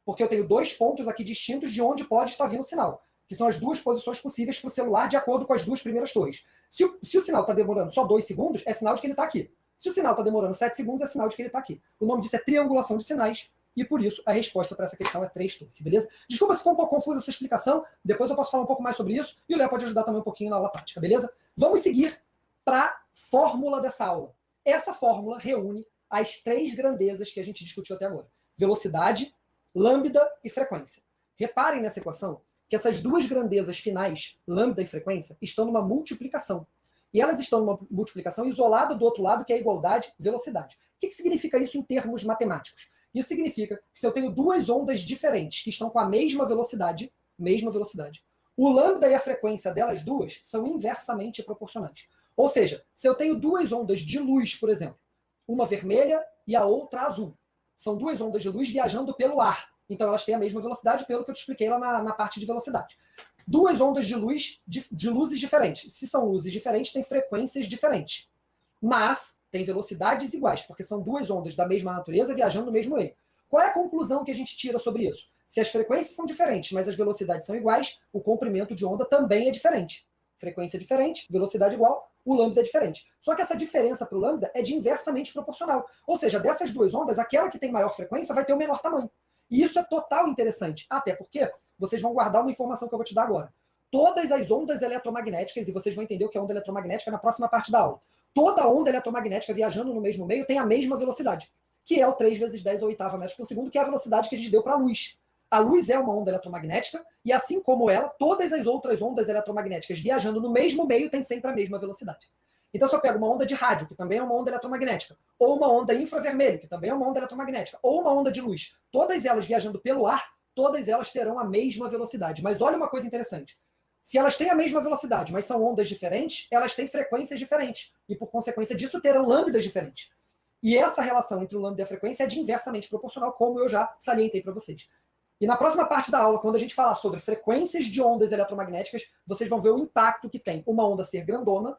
Porque eu tenho 2 pontos aqui distintos de onde pode estar vindo o sinal, que são as 2 posições possíveis para o celular de acordo com as 2 primeiras torres. Se o sinal está demorando só 2 segundos, é sinal de que ele está aqui. Se o sinal está demorando 7 segundos, é sinal de que ele está aqui. O nome disso é triangulação de sinais, e por isso a resposta para essa questão é 3 torres, beleza? Desculpa se for um pouco confusa essa explicação, depois eu posso falar um pouco mais sobre isso, e o Léo pode ajudar também um pouquinho na aula prática, beleza? Vamos seguir para a fórmula dessa aula. Essa fórmula reúne as 3 grandezas que a gente discutiu até agora. Velocidade, lambda e frequência. Reparem nessa equação que essas 2 grandezas finais, lambda e frequência, estão numa multiplicação. E elas estão numa multiplicação isolada do outro lado, que é a igualdade velocidade. O que significa isso em termos matemáticos? Isso significa que se eu tenho 2 ondas diferentes que estão com a mesma velocidade, o lambda e a frequência delas duas são inversamente proporcionais. Ou seja, se eu tenho 2 ondas de luz, por exemplo, uma vermelha e a outra azul, são 2 ondas de luz viajando pelo ar. Então elas têm a mesma velocidade, pelo que eu te expliquei lá na parte de velocidade. 2 ondas de luz de luzes diferentes. Se são luzes diferentes, tem frequências diferentes. Mas tem velocidades iguais, porque são 2 ondas da mesma natureza viajando no mesmo meio. Qual é a conclusão que a gente tira sobre isso? Se as frequências são diferentes, mas as velocidades são iguais, o comprimento de onda também é diferente. Frequência é diferente, velocidade igual, o lambda é diferente. Só que essa diferença para o lambda é de inversamente proporcional. Ou seja, dessas 2 ondas, aquela que tem maior frequência vai ter o menor tamanho. E isso é total interessante, até porque vocês vão guardar uma informação que eu vou te dar agora. Todas as ondas eletromagnéticas, e vocês vão entender o que é onda eletromagnética na próxima parte da aula, toda onda eletromagnética viajando no mesmo meio tem a mesma velocidade, que é o 3 vezes 10 ao oitava metro por segundo, que é a velocidade que a gente deu para a luz. A luz é uma onda eletromagnética, e assim como ela, todas as outras ondas eletromagnéticas viajando no mesmo meio têm sempre a mesma velocidade. Então, se eu pego uma onda de rádio, que também é uma onda eletromagnética, ou uma onda infravermelho, que também é uma onda eletromagnética, ou uma onda de luz, todas elas viajando pelo ar, todas elas terão a mesma velocidade. Mas olha uma coisa interessante. Se elas têm a mesma velocidade, mas são ondas diferentes, elas têm frequências diferentes. E, por consequência disso, terão lambdas diferentes. E essa relação entre o lambda e a frequência é de inversamente proporcional, como eu já salientei para vocês. E na próxima parte da aula, quando a gente falar sobre frequências de ondas eletromagnéticas, vocês vão ver o impacto que tem uma onda ser grandona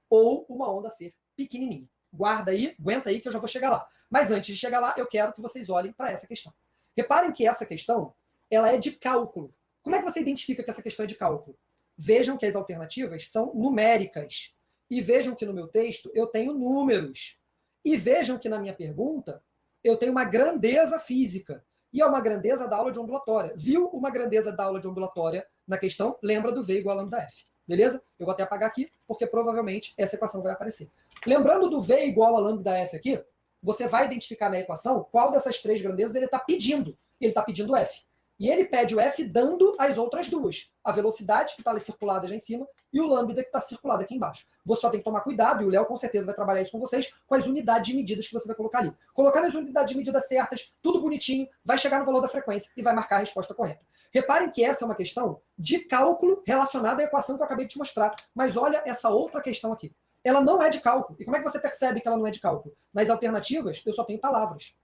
ou uma onda ser pequenininha. Guarda aí, aguenta aí que eu já vou chegar lá. Mas antes de chegar lá, eu quero que vocês olhem para essa questão. Reparem que essa questão, ela é de cálculo. Como é que você identifica que essa questão é de cálculo? Vejam que as alternativas são numéricas. E vejam que no meu texto eu tenho números. E vejam que na minha pergunta eu tenho uma grandeza física. E é uma grandeza da aula de ondulatória. Viu uma grandeza da aula de ondulatória na questão? Lembra do V igual a lambda F. Beleza? Eu vou até apagar aqui, porque provavelmente essa equação vai aparecer. Lembrando do V igual a lambda F aqui, você vai identificar na equação qual dessas 3 grandezas ele está pedindo. Ele está pedindo F. E ele pede o F dando as outras duas. A velocidade, que está ali circulada já em cima, e o lambda, que está circulado aqui embaixo. Você só tem que tomar cuidado, e o Léo com certeza vai trabalhar isso com vocês, com as unidades de medidas que você vai colocar ali. Colocando as unidades de medida certas, tudo bonitinho, vai chegar no valor da frequência e vai marcar a resposta correta. Reparem que essa é uma questão de cálculo relacionada à equação que eu acabei de te mostrar. Mas olha essa outra questão aqui. Ela não é de cálculo. E como é que você percebe que ela não é de cálculo? Nas alternativas, eu só tenho palavras.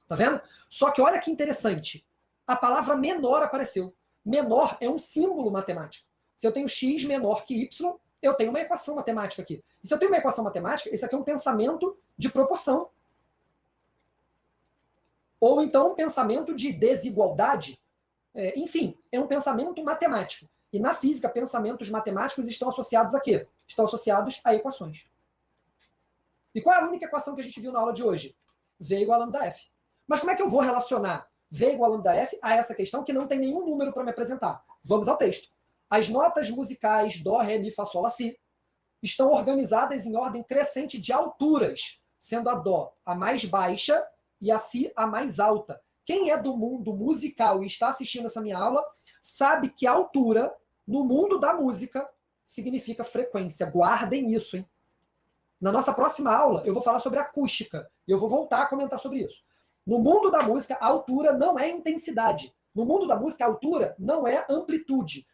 Tá vendo? Só que olha que interessante. A palavra menor apareceu. Menor é um símbolo matemático. Se eu tenho x menor que y, eu tenho uma equação matemática aqui. E se eu tenho uma equação matemática, isso aqui é um pensamento de proporção. Ou então um pensamento de desigualdade. Enfim, é um pensamento matemático. E na física, pensamentos matemáticos estão associados a quê? estão associados a equações. E qual é a única equação que a gente viu na aula de hoje? V igual a lambda F. Mas como é que eu vou relacionar V igual a lambda F a essa questão que não tem nenhum número para me apresentar? Vamos ao texto. As notas musicais Dó, Ré, Mi, Fá, Sol, Lá, Si estão organizadas em ordem crescente de alturas, sendo a Dó a mais baixa e a Si a mais alta. Quem é do mundo musical e está assistindo essa minha aula sabe que a altura, no mundo da música, significa frequência. Guardem isso, hein? Na nossa próxima aula, eu vou falar sobre acústica. E eu vou voltar a comentar sobre isso. No mundo da música, a altura não é intensidade. No mundo da música, a altura não é amplitude.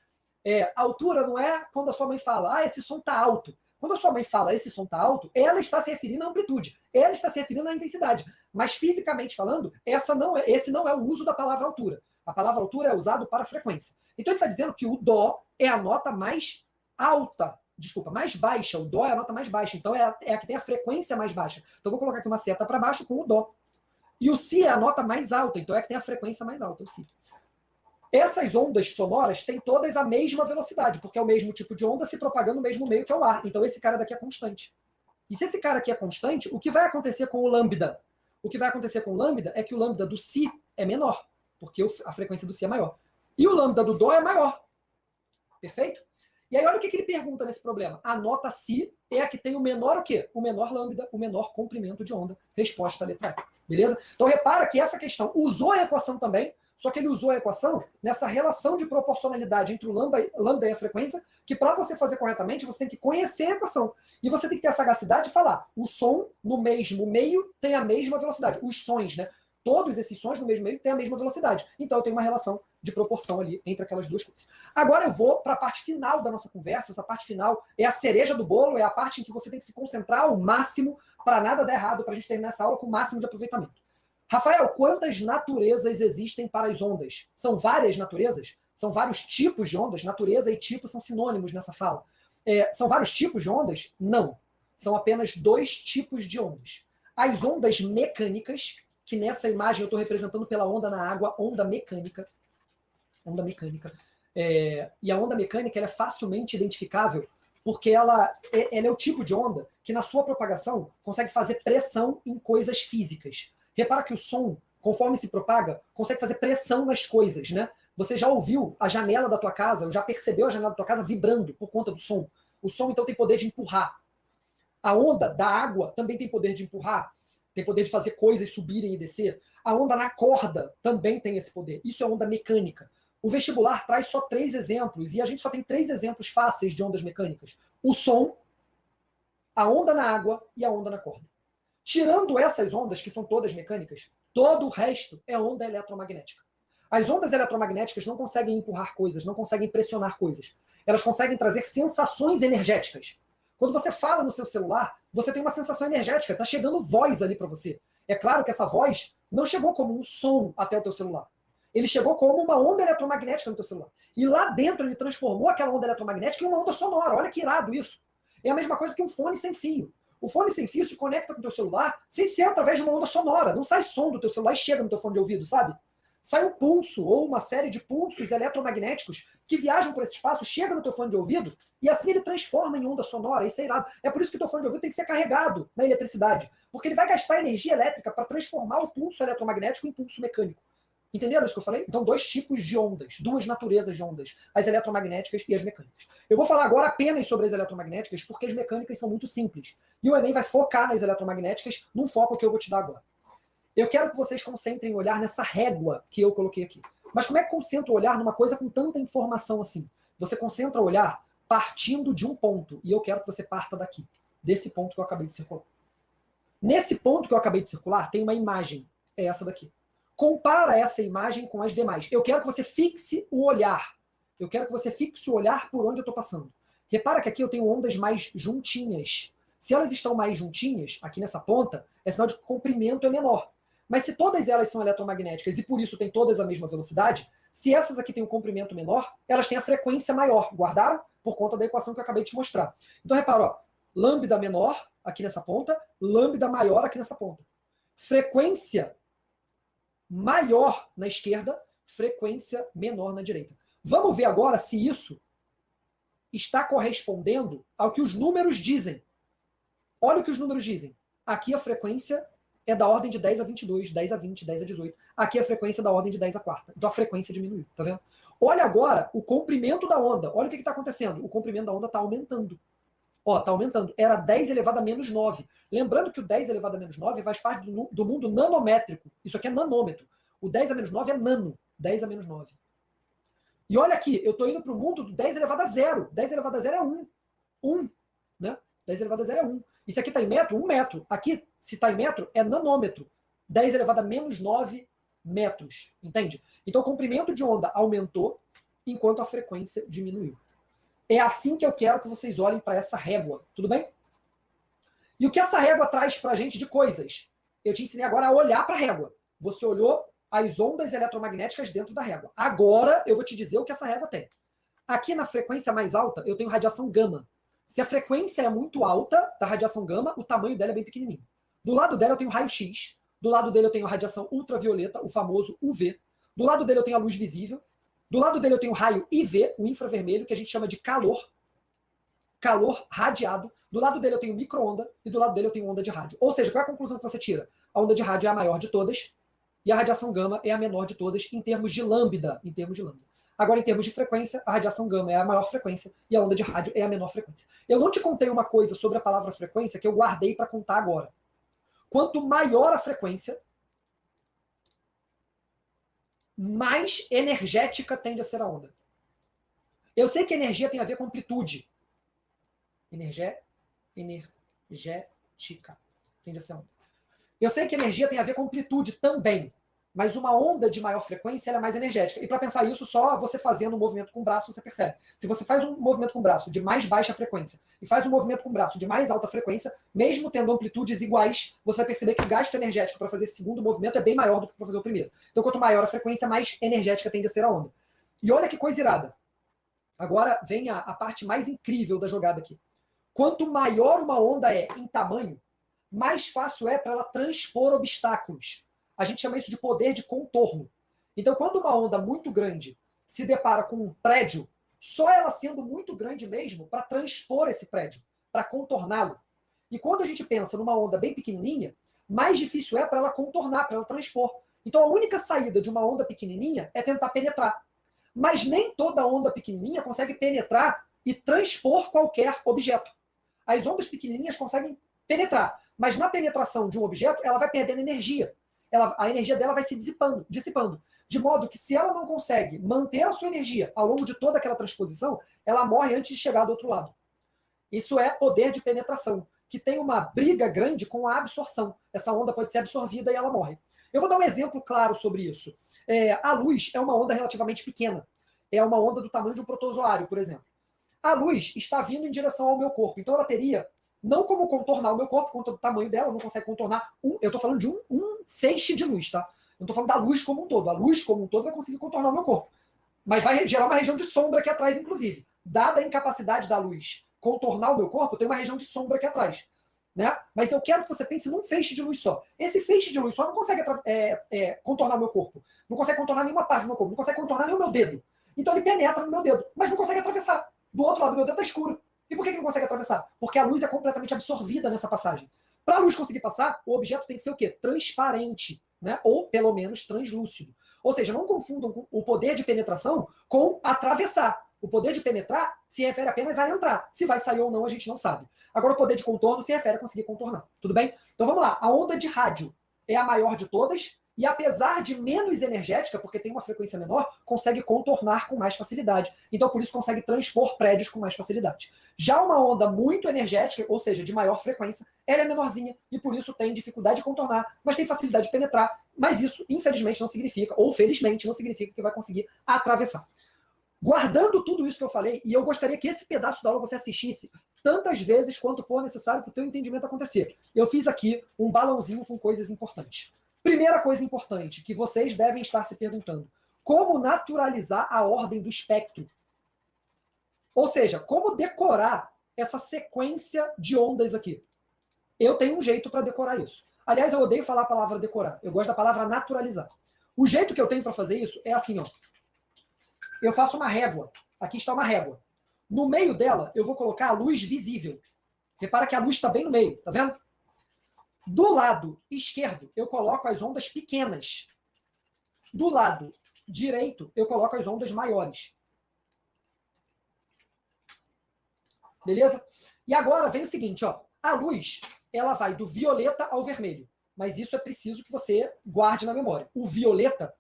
A altura não é quando a sua mãe fala, esse som tá alto. Quando a sua mãe fala, esse som tá alto, ela está se referindo à amplitude. Ela está se referindo à intensidade. Mas, fisicamente falando, esse não é o uso da palavra altura. A palavra altura é usada para frequência. Então, ele está dizendo que o Dó é a nota mais alta. Desculpa, mais baixa. O Dó é a nota mais baixa. Então, é a que tem a frequência mais baixa. Então, eu vou colocar aqui uma seta para baixo com o Dó. E o Si é a nota mais alta. Então, é a que tem a frequência mais alta, o Si. Essas ondas sonoras têm todas a mesma velocidade, porque é o mesmo tipo de onda se propagando no mesmo meio que é o ar. Então, esse cara daqui é constante. E se esse cara aqui é constante, o que vai acontecer com o lambda? O que vai acontecer com o lambda é que o lambda do Si é menor, porque a frequência do Si é maior. E o lambda do Dó é maior. Perfeito? E aí, olha o que ele pergunta nesse problema. A nota Si é a que tem o menor o quê? O menor lambda, o menor comprimento de onda. Resposta à letra E. Beleza? Então, repara que essa questão usou a equação também, só que ele usou a equação nessa relação de proporcionalidade entre o lambda e a frequência, que para você fazer corretamente, você tem que conhecer a equação. E você tem que ter a sagacidade de falar, o som no mesmo meio tem a mesma velocidade. Os sons, né? Todos esses sons no mesmo meio têm a mesma velocidade. Então eu tenho uma relação de proporção ali entre aquelas duas coisas. Agora eu vou para a parte final da nossa conversa. Essa parte final é a cereja do bolo, é a parte em que você tem que se concentrar ao máximo para nada dar errado, para a gente terminar essa aula com o máximo de aproveitamento. Rafael, quantas naturezas existem para as ondas? São várias naturezas? São vários tipos de ondas? Natureza e tipo são sinônimos nessa fala. São vários tipos de ondas? Não. São apenas dois tipos de ondas. As ondas mecânicas, que nessa imagem eu estou representando pela onda na água, onda mecânica. Onda mecânica. E a onda mecânica ela é facilmente identificável porque ela é o tipo de onda que na sua propagação consegue fazer pressão em coisas físicas. Repara que o som, conforme se propaga, consegue fazer pressão nas coisas, né? Você já ouviu a janela da tua casa, ou já percebeu a janela da tua casa vibrando por conta do som. O som, então, tem poder de empurrar. A onda da água também tem poder de empurrar, tem poder de fazer coisas subirem e descer. A onda na corda também tem esse poder. Isso é onda mecânica. O vestibular traz só 3 exemplos, e a gente só tem 3 exemplos fáceis de ondas mecânicas. O som, a onda na água e a onda na corda. Tirando essas ondas, que são todas mecânicas, todo o resto é onda eletromagnética. As ondas eletromagnéticas não conseguem empurrar coisas, não conseguem pressionar coisas. Elas conseguem trazer sensações energéticas. Quando você fala no seu celular, você tem uma sensação energética, está chegando voz ali para você. É claro que essa voz não chegou como um som até o teu celular. Ele chegou como uma onda eletromagnética no teu celular. E lá dentro ele transformou aquela onda eletromagnética em uma onda sonora. Olha que irado isso. É a mesma coisa que um fone sem fio. O fone sem fio se conecta com o teu celular sem ser através de uma onda sonora. Não sai som do teu celular e chega no teu fone de ouvido, sabe? Sai um pulso ou uma série de pulsos eletromagnéticos que viajam por esse espaço, chega no teu fone de ouvido e assim ele transforma em onda sonora. Isso é irado. É por isso que o teu fone de ouvido tem que ser carregado na eletricidade. Porque ele vai gastar energia elétrica para transformar o pulso eletromagnético em pulso mecânico. Entenderam isso que eu falei? Então, 2 tipos de ondas, 2 naturezas de ondas, as eletromagnéticas e as mecânicas. Eu vou falar agora apenas sobre as eletromagnéticas, porque as mecânicas são muito simples. E o Enem vai focar nas eletromagnéticas num foco que eu vou te dar agora. Eu quero que vocês concentrem o olhar nessa régua que eu coloquei aqui. Mas como é que concentra o olhar numa coisa com tanta informação assim? Você concentra o olhar partindo de um ponto, e eu quero que você parta daqui, desse ponto que eu acabei de circular. Nesse ponto que eu acabei de circular, tem uma imagem, é essa daqui. Compara essa imagem com as demais. Eu quero que você fixe o olhar. Eu quero que você fixe o olhar por onde eu estou passando. Repara que aqui eu tenho ondas mais juntinhas. Se elas estão mais juntinhas, aqui nessa ponta, é sinal de que o comprimento é menor. Mas se todas elas são eletromagnéticas e por isso têm todas a mesma velocidade, se essas aqui têm um comprimento menor, elas têm a frequência maior. Guardaram? Por conta da equação que eu acabei de te mostrar. Então repara, ó, lambda menor aqui nessa ponta, lambda maior aqui nessa ponta. Frequência maior na esquerda, frequência menor na direita. Vamos ver agora se isso está correspondendo ao que os números dizem. Olha o que os números dizem. Aqui a frequência é da ordem de 10 a 22, 10 a 20, 10 a 18. Aqui a frequência é da ordem de 10 a quarta. Então a frequência diminuiu, tá vendo? Olha agora o comprimento da onda. Olha o que está acontecendo. O comprimento da onda está aumentando. Ó, está aumentando. Era 10 elevado a menos 9. Lembrando que o 10 elevado a menos 9 faz parte do mundo nanométrico. Isso aqui é nanômetro. O 10 a menos 9 é nano. 10 a menos 9. E olha aqui, eu estou indo para o mundo do 10 elevado a 0. 10 elevado a 0 é 1. 1. Né? 10 elevado a 0 é 1. Isso aqui está em metro? 1 metro. Aqui, se está em metro, é nanômetro. 10 elevado a menos 9 metros. Entende? Então o comprimento de onda aumentou enquanto a frequência diminuiu. É assim que eu quero que vocês olhem para essa régua. Tudo bem? E o que essa régua traz para a gente de coisas? Eu te ensinei agora a olhar para a régua. Você olhou as ondas eletromagnéticas dentro da régua. Agora eu vou te dizer o que essa régua tem. Aqui na frequência mais alta, eu tenho radiação gama. Se a frequência é muito alta da radiação gama, o tamanho dela é bem pequenininho. Do lado dela eu tenho raio-x. Do lado dele eu tenho radiação ultravioleta, o famoso UV. Do lado dele eu tenho a luz visível. Do lado dele eu tenho o raio IV, o infravermelho, que a gente chama de calor radiado. Do lado dele eu tenho micro-onda e do lado dele eu tenho onda de rádio. Ou seja, qual é a conclusão que você tira? A onda de rádio é a maior de todas e a radiação gama é a menor de todas em termos de lambda. Agora, em termos de frequência, a radiação gama é a maior frequência e a onda de rádio é a menor frequência. Eu não te contei uma coisa sobre a palavra frequência que eu guardei para contar agora. Quanto maior a frequência, mais energética tende a ser a onda. Eu sei que energia tem a ver com amplitude. Energética tende a ser a onda. Eu sei que energia tem a ver com amplitude também, mas uma onda de maior frequência ela é mais energética. E para pensar isso, só você fazendo um movimento com o braço, você percebe. Se você faz um movimento com o braço de mais baixa frequência e faz um movimento com o braço de mais alta frequência, mesmo tendo amplitudes iguais, você vai perceber que o gasto energético para fazer esse segundo movimento é bem maior do que para fazer o primeiro. Então, quanto maior a frequência, mais energética tende a ser a onda. E olha que coisa irada. Agora vem a parte mais incrível da jogada aqui. Quanto maior uma onda é em tamanho, mais fácil é para ela transpor obstáculos. A gente chama isso de poder de contorno. Então, quando uma onda muito grande se depara com um prédio, só ela sendo muito grande mesmo para transpor esse prédio, para contorná-lo. E quando a gente pensa numa onda bem pequenininha, mais difícil é para ela contornar, para ela transpor. Então, a única saída de uma onda pequenininha é tentar penetrar. Mas nem toda onda pequenininha consegue penetrar e transpor qualquer objeto. As ondas pequenininhas conseguem penetrar, mas na penetração de um objeto, ela vai perdendo energia. A energia dela vai se dissipando. De modo que se ela não consegue manter a sua energia ao longo de toda aquela transposição, ela morre antes de chegar do outro lado. Isso é poder de penetração, que tem uma briga grande com a absorção. Essa onda pode ser absorvida e ela morre. Eu vou dar um exemplo claro sobre isso. A luz é uma onda relativamente pequena. É uma onda do tamanho de um protozoário, por exemplo. A luz está vindo em direção ao meu corpo. Então ela teria não como contornar o meu corpo, conta do tamanho dela, não consegue contornar. Eu estou falando de um feixe de luz, tá? Eu não estou falando da luz como um todo. A luz como um todo vai conseguir contornar o meu corpo. Mas vai gerar uma região de sombra aqui atrás, inclusive. Dada a incapacidade da luz contornar o meu corpo, tem uma região de sombra aqui atrás. Né? Mas eu quero que você pense num feixe de luz só. Esse feixe de luz só não consegue contornar o meu corpo. Não consegue contornar nenhuma parte do meu corpo. Não consegue contornar nem o meu dedo. Então ele penetra no meu dedo, mas não consegue atravessar. Do outro lado do meu dedo está escuro. E por que não consegue atravessar? Porque a luz é completamente absorvida nessa passagem. Para a luz conseguir passar, o objeto tem que ser o quê? Transparente, né? Ou pelo menos translúcido. Ou seja, não confundam o poder de penetração com atravessar. O poder de penetrar se refere apenas a entrar. Se vai sair ou não, a gente não sabe. Agora, o poder de contorno se refere a conseguir contornar. Tudo bem? Então vamos lá. A onda de rádio é a maior de todas e, apesar de menos energética, porque tem uma frequência menor, consegue contornar com mais facilidade. Então, por isso, consegue transpor prédios com mais facilidade. Já uma onda muito energética, ou seja, de maior frequência, ela é menorzinha e, por isso, tem dificuldade de contornar, mas tem facilidade de penetrar. Mas isso, infelizmente, não significa, ou felizmente, não significa que vai conseguir atravessar. Guardando tudo isso que eu falei, e eu gostaria que esse pedaço da aula você assistisse tantas vezes quanto for necessário para o teu entendimento acontecer. Eu fiz aqui um balãozinho com coisas importantes. Primeira coisa importante que vocês devem estar se perguntando: como naturalizar a ordem do espectro? Ou seja, como decorar essa sequência de ondas aqui? Eu tenho um jeito para decorar isso. Aliás, eu odeio falar a palavra decorar. Eu gosto da palavra naturalizar. O jeito que eu tenho para fazer isso é assim, ó. Eu faço uma régua. Aqui está uma régua. No meio dela, eu vou colocar a luz visível. Repara que a luz está bem no meio, tá vendo? Do lado esquerdo, eu coloco as ondas pequenas. Do lado direito, eu coloco as ondas maiores. Beleza? E agora vem o seguinte, ó. A luz, ela vai do violeta ao vermelho. Mas isso é preciso que você guarde na memória. O violeta,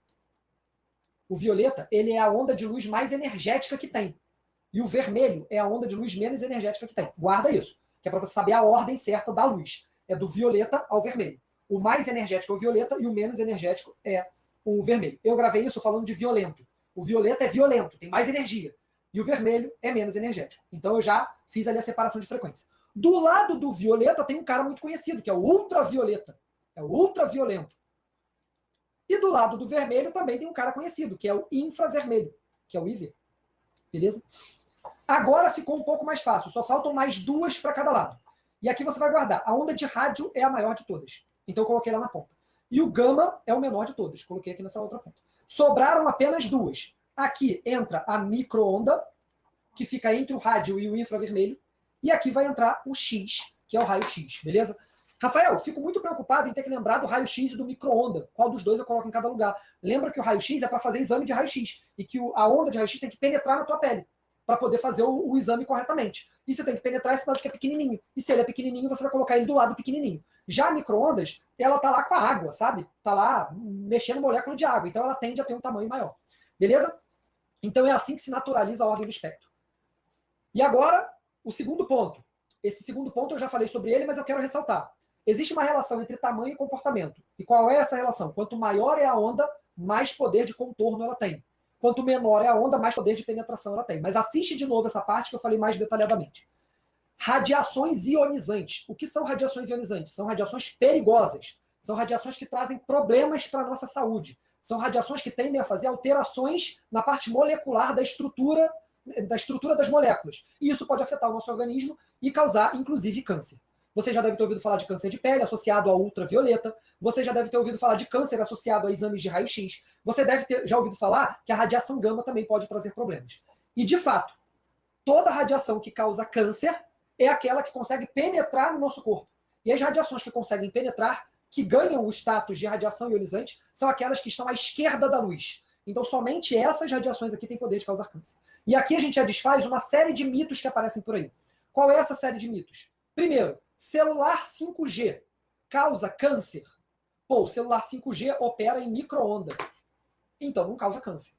ele é a onda de luz mais energética que tem. E o vermelho é a onda de luz menos energética que tem. Guarda isso, que é para você saber a ordem certa da luz. É do violeta ao vermelho. O mais energético é o violeta e o menos energético é o vermelho. Eu gravei isso falando de violento. O violeta é violento, tem mais energia. E o vermelho é menos energético. Então eu já fiz ali a separação de frequência. Do lado do violeta tem um cara muito conhecido, que é o ultravioleta. É o ultraviolento. E do lado do vermelho também tem um cara conhecido, que é o infravermelho, que é o IV. Beleza? Agora ficou um pouco mais fácil. Só faltam mais duas para cada lado. E aqui você vai guardar. A onda de rádio é a maior de todas. Então eu coloquei lá na ponta. E o gama é o menor de todas. Coloquei aqui nessa outra ponta. Sobraram apenas duas. Aqui entra a micro-onda, que fica entre o rádio e o infravermelho. E aqui vai entrar o X, que é o raio-X. Beleza? Rafael, fico muito preocupado em ter que lembrar do raio-X e do micro-onda. Qual dos dois eu coloco em cada lugar? Lembra que o raio-X é para fazer exame de raio-X. E que a onda de raio-X tem que penetrar na tua pele para poder fazer o exame corretamente. E você tem que penetrar esse sinal de que é pequenininho. E se ele é pequenininho, você vai colocar ele do lado pequenininho. Já a micro-ondas, ela tá lá com a água, sabe? Tá lá mexendo molécula de água. Então ela tende a ter um tamanho maior. Beleza? Então é assim que se naturaliza a ordem do espectro. E agora, o segundo ponto. Esse segundo ponto eu já falei sobre ele, mas eu quero ressaltar. Existe uma relação entre tamanho e comportamento. E qual é essa relação? Quanto maior é a onda, mais poder de contorno ela tem. Quanto menor é a onda, mais poder de penetração ela tem. Mas assiste de novo essa parte que eu falei mais detalhadamente. Radiações ionizantes. O que são radiações ionizantes? São radiações perigosas. São radiações que trazem problemas para a nossa saúde. São radiações que tendem a fazer alterações na parte molecular da estrutura das moléculas. E isso pode afetar o nosso organismo e causar, inclusive, câncer. Você já deve ter ouvido falar de câncer de pele associado ao ultravioleta. Você já deve ter ouvido falar de câncer associado a exames de raio-x. Você deve ter já ouvido falar que a radiação gama também pode trazer problemas. E, de fato, toda radiação que causa câncer é aquela que consegue penetrar no nosso corpo. E as radiações que conseguem penetrar, que ganham o status de radiação ionizante, são aquelas que estão à esquerda da luz. Então, somente essas radiações aqui têm poder de causar câncer. E aqui a gente já desfaz uma série de mitos que aparecem por aí. Qual é essa série de mitos? Primeiro, celular 5G causa câncer? Pô, o celular 5G opera em micro-onda. Então, não causa câncer.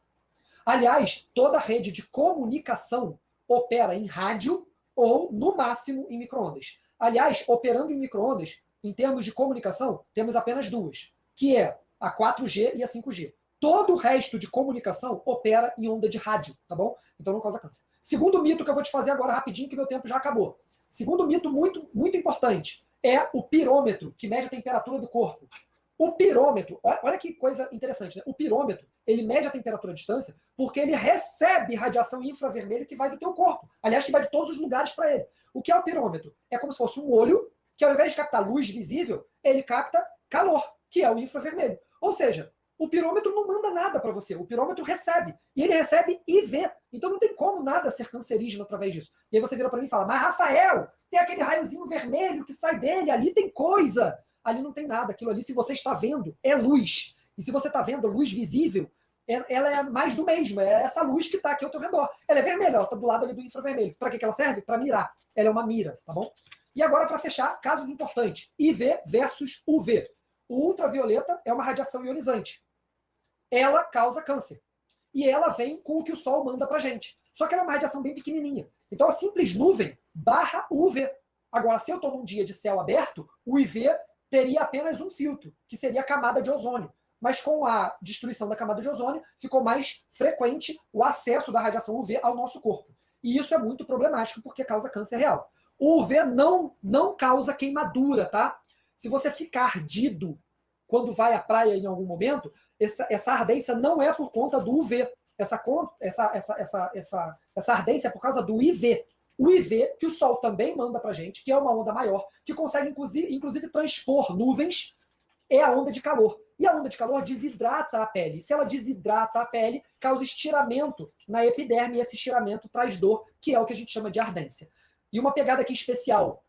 Aliás, toda rede de comunicação opera em rádio ou, no máximo, em micro-ondas. Aliás, operando em micro-ondas, em termos de comunicação, temos apenas duas, que é a 4G e a 5G. Todo o resto de comunicação opera em onda de rádio, tá bom? Então não causa câncer. Segundo mito que eu vou te fazer agora rapidinho, que meu tempo já acabou. Segundo mito muito, muito importante é o pirômetro, que mede a temperatura do corpo. O pirômetro, olha que coisa interessante, né? O pirômetro, ele mede a temperatura à distância porque ele recebe radiação infravermelho que vai do teu corpo. Aliás, que vai de todos os lugares para ele. O que é o pirômetro? É como se fosse um olho que, ao invés de captar luz visível, ele capta calor, que é o infravermelho. Ou seja, o pirômetro não manda nada para você, o pirômetro recebe. E ele recebe IV. Então não tem como nada ser cancerígeno através disso. E aí você vira para mim e fala, mas Rafael, tem aquele raiozinho vermelho que sai dele, ali tem coisa. Ali não tem nada, aquilo ali, se você está vendo, é luz. E se você está vendo luz visível, ela é mais do mesmo, é essa luz que está aqui ao teu redor. Ela é vermelha, ela está do lado ali do infravermelho. Para que ela serve? Para mirar. Ela é uma mira, tá bom? E agora, para fechar, casos importantes. IV versus UV. O ultravioleta é uma radiação ionizante. Ela causa câncer. E ela vem com o que o Sol manda pra gente. Só que ela é uma radiação bem pequenininha. Então a simples nuvem barra o UV. Agora, se eu estou num dia de céu aberto, o IV teria apenas um filtro, que seria a camada de ozônio. Mas com a destruição da camada de ozônio, ficou mais frequente o acesso da radiação UV ao nosso corpo. E isso é muito problemático, porque causa câncer real. O UV não causa queimadura, tá? Se você ficar ardido quando vai à praia em algum momento, essa ardência não é por conta do UV. Essa ardência é por causa do IV. O IV, que o Sol também manda pra gente, que é uma onda maior, que consegue, inclusive transpor nuvens, é a onda de calor. E a onda de calor desidrata a pele. Se ela desidrata a pele, causa estiramento na epiderme, e esse estiramento traz dor, que é o que a gente chama de ardência. E uma pegada aqui especial.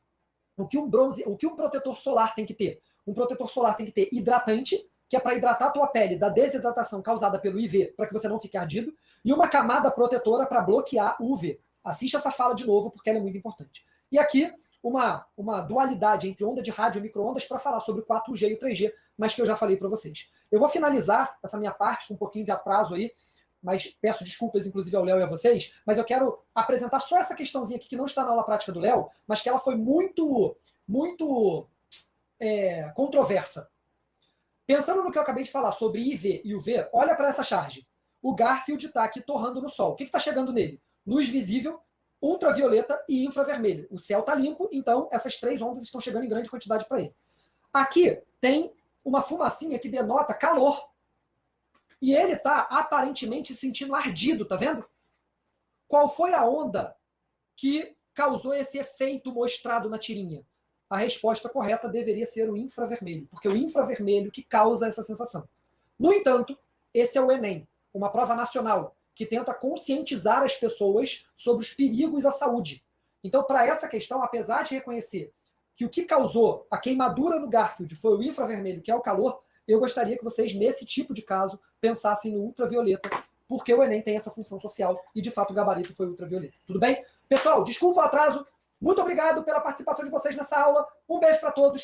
O que um protetor solar tem que ter? Um protetor solar tem que ter hidratante, que é para hidratar a tua pele da desidratação causada pelo IV, para que você não fique ardido, e uma camada protetora para bloquear o UV. Assiste essa fala de novo, porque ela é muito importante. E aqui, uma dualidade entre onda de rádio e micro-ondas para falar sobre o 4G e o 3G, mas que eu já falei para vocês. Eu vou finalizar essa minha parte com um pouquinho de atraso aí, mas peço desculpas, inclusive, ao Léo e a vocês, mas eu quero apresentar só essa questãozinha aqui, que não está na aula prática do Léo, mas que ela foi muito controversa. Pensando no que eu acabei de falar sobre IV e UV, olha para essa charge. O Garfield está aqui torrando no sol. O que está chegando nele? Luz visível, ultravioleta e infravermelho. O céu está limpo, então essas 3 ondas estão chegando em grande quantidade para ele. Aqui tem uma fumacinha que denota calor. E ele está aparentemente sentindo ardido, tá vendo? Qual foi a onda que causou esse efeito mostrado na tirinha? A resposta correta deveria ser o infravermelho, porque é o infravermelho que causa essa sensação. No entanto, esse é o Enem, uma prova nacional que tenta conscientizar as pessoas sobre os perigos à saúde. Então, para essa questão, apesar de reconhecer que o que causou a queimadura no Garfield foi o infravermelho, que é o calor, eu gostaria que vocês, nesse tipo de caso, pensassem no ultravioleta, porque o Enem tem essa função social e, de fato, o gabarito foi ultravioleta. Tudo bem? Pessoal, desculpa o atraso. Muito obrigado pela participação de vocês nessa aula. Um beijo para todos.